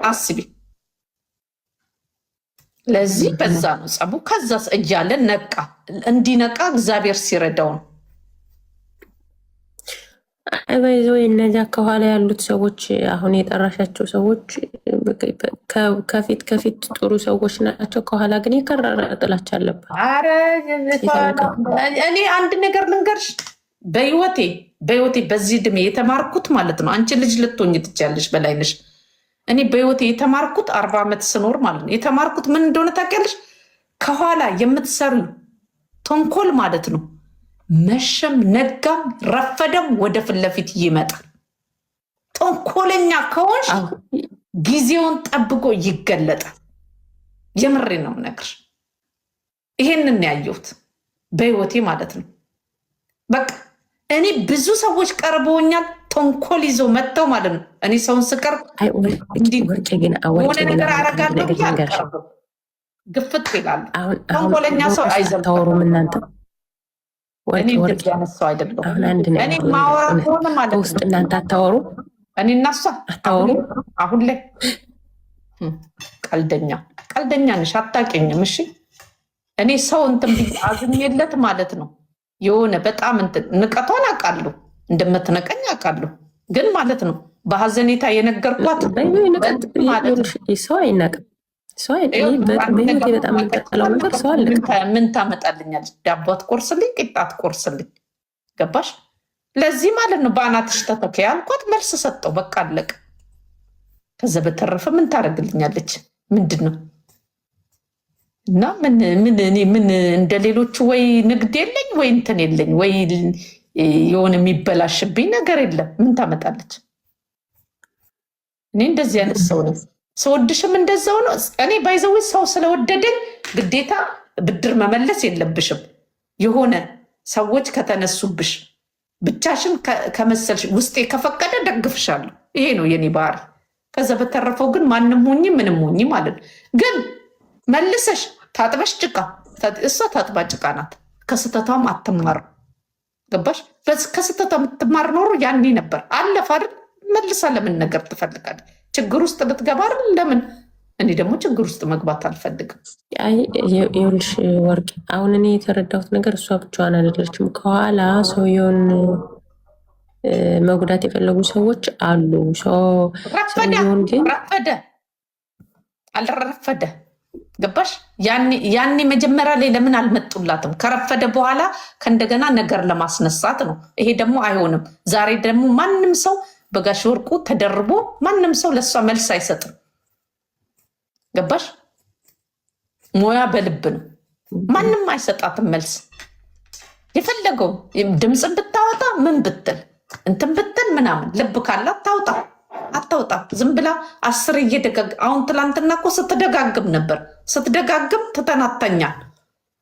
አስቢ። ለዚህ በዛ ነው ጸቡ። ከዛስ እያለ ነቃ። እንዲነቃ እግዚአብሔር ሲረዳው ነው። ወይ እነዚያ ከኋላ ያሉት ሰዎች አሁን የጠራሻቸው ሰዎች ከፊት ጥሩ ሰዎች ናቸው። ከኋላ ግን የከረረ ጥላቻ አለባት። አረ እኔ አንድ ነገር ልንገርሽ፣ በህይወቴ በዚህ እድሜ የተማርኩት ማለት ነው። አንቺ ልጅ ልትሆኝ ትችያለሽ በላይነሽ። እኔ በህይወቴ የተማርኩት 40 ዓመት ስኖር ማለት ነው የተማርኩት ምን እንደሆነ ታውቂያለሽ? ከኋላ የምትሰሩ ተንኮል ማለት ነው መሸም ነጋም ረፈደም ወደ ፊት ለፊት ይመጣል። ተንኮለኛ ከሆንሽ ጊዜውን ጠብቆ ይገለጣል። የምሬ ነው የምነግርሽ። ይሄንን ያየሁት በህይወቴ ማለት ነው። በቃ እኔ ብዙ ሰዎች ቀርበውኛል፣ ተንኮል ይዘው መጥተው ማለት ነው። እኔ ሰውን ስቀርብ ሆነ ነገር አረጋለሁ ያልቀርብም ግፍት ይላሉ። ተንኮለኛ ሰው አይዘልም። እናንተ እኔ እንደዚህ ያነሳው አይደለም። እኔ ማወራ ከሆነ ማለት ውስጥ እናንተ አታወሩ፣ እኔ እናሷ አታወሩ። አሁን ላይ ቀልደኛ ነሽ፣ አታውቂኝም። እሺ እኔ ሰው እንትን አዝሜለት ማለት ነው የሆነ በጣም እንትን ንቀቷን አውቃለሁ፣ እንደምትነቀኝ አውቃለሁ። ግን ማለት ነው በሀዘኔታ የነገርኳት ሰው አይናቅም። በጣም የሚቀጥለው ነገር ሰው አለ። ምን ታመጣልኛለች? ዳቦ አትቆርስልኝ፣ ቂጣ አትቆርስልኝ። ገባሽ? ለዚህ ማለት ነው በአናትሽ ተተከ ያልኳት መልስ ሰጠው። በቃ አለቀ። ከዛ በተረፈ ምን ታደርግልኛለች? ምንድን ነው እና ምን እንደ ሌሎቹ ወይ ንግድ የለኝ ወይ እንትን የለኝ ወይ የሆነ የሚበላሽብኝ ነገር የለም። ምን ታመጣለች? እኔ እንደዚህ አይነት ሰው ነው። ስወድሽም እንደዛው ነው። እኔ ባይዘዊ ሰው ስለወደደኝ ግዴታ ብድር መመለስ የለብሽም። የሆነ ሰዎች ከተነሱብሽ ብቻሽን ከመሰልሽ ውስጤ ከፈቀደ ደግፍሻለሁ። ይሄ ነው የኔ ባህሪ። ከዛ በተረፈው ግን ማንም ሆኚ ምንም ሆኚ ማለት ነው። ግን መልሰሽ ታጥበሽ ጭቃ፣ እሷ ታጥባ ጭቃ ናት። ከስተቷም አትማርም። ገባሽ? ከስተቷ የምትማር ኖሮ ያኔ ነበር። አለፍ አይደል? መልሳ ለምን ነገር ትፈልጋለች? ችግር ውስጥ ልትገባ አይደል? ለምን? እኔ ደግሞ ችግር ውስጥ መግባት አልፈልግም። ይኸውልሽ ወርቅ፣ አሁን እኔ የተረዳሁት ነገር እሷ ብቻዋን አይደለችም። ከኋላ ሰውየውን መጉዳት የፈለጉ ሰዎች አሉ። ረፈደ አልረፈደ ገባሽ? ያኔ መጀመሪያ ላይ ለምን አልመጡላትም? ከረፈደ በኋላ ከእንደገና ነገር ለማስነሳት ነው። ይሄ ደግሞ አይሆንም። ዛሬ ደግሞ ማንም ሰው በጋሽ ወርቁ ተደርቦ ማንም ሰው ለእሷ መልስ አይሰጥም። ገባሽ? ሙያ በልብ ነው። ማንም አይሰጣትም መልስ። የፈለገው ድምፅን ብታወጣ ምን ብትል እንትን ብትል ምናምን ልብ ካላት ታውጣ አታውጣ። ዝም ብላ 10 አሁን ትላንትና እኮ ስትደጋግም ነበር። ስትደጋግም ትተናተኛል።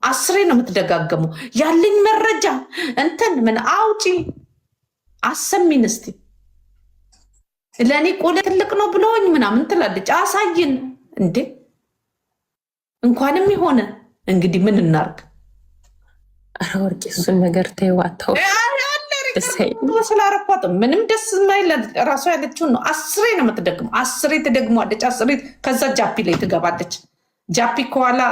10 ነው የምትደጋግሙ። ያለኝ መረጃ እንትን ምን አውጪ አሰሚን እስቲ ለእኔ ቆለ ትልቅ ነው ብለውኝ ምናምን ትላለች። አሳይን እንዴ! እንኳንም የሆነ እንግዲህ ምን እናርግ? ኧረ ወርቄ እሱን ነገር ተይው፣ አታውሪ። ስላረኳት ምንም ደስ ማይለ ራሷ ያለችውን ነው። 10 ነው የምትደግመው። 10 ትደግሟለች። 10 ከዛ ጃፒ ላይ ትገባለች። ጃፒ ከኋላ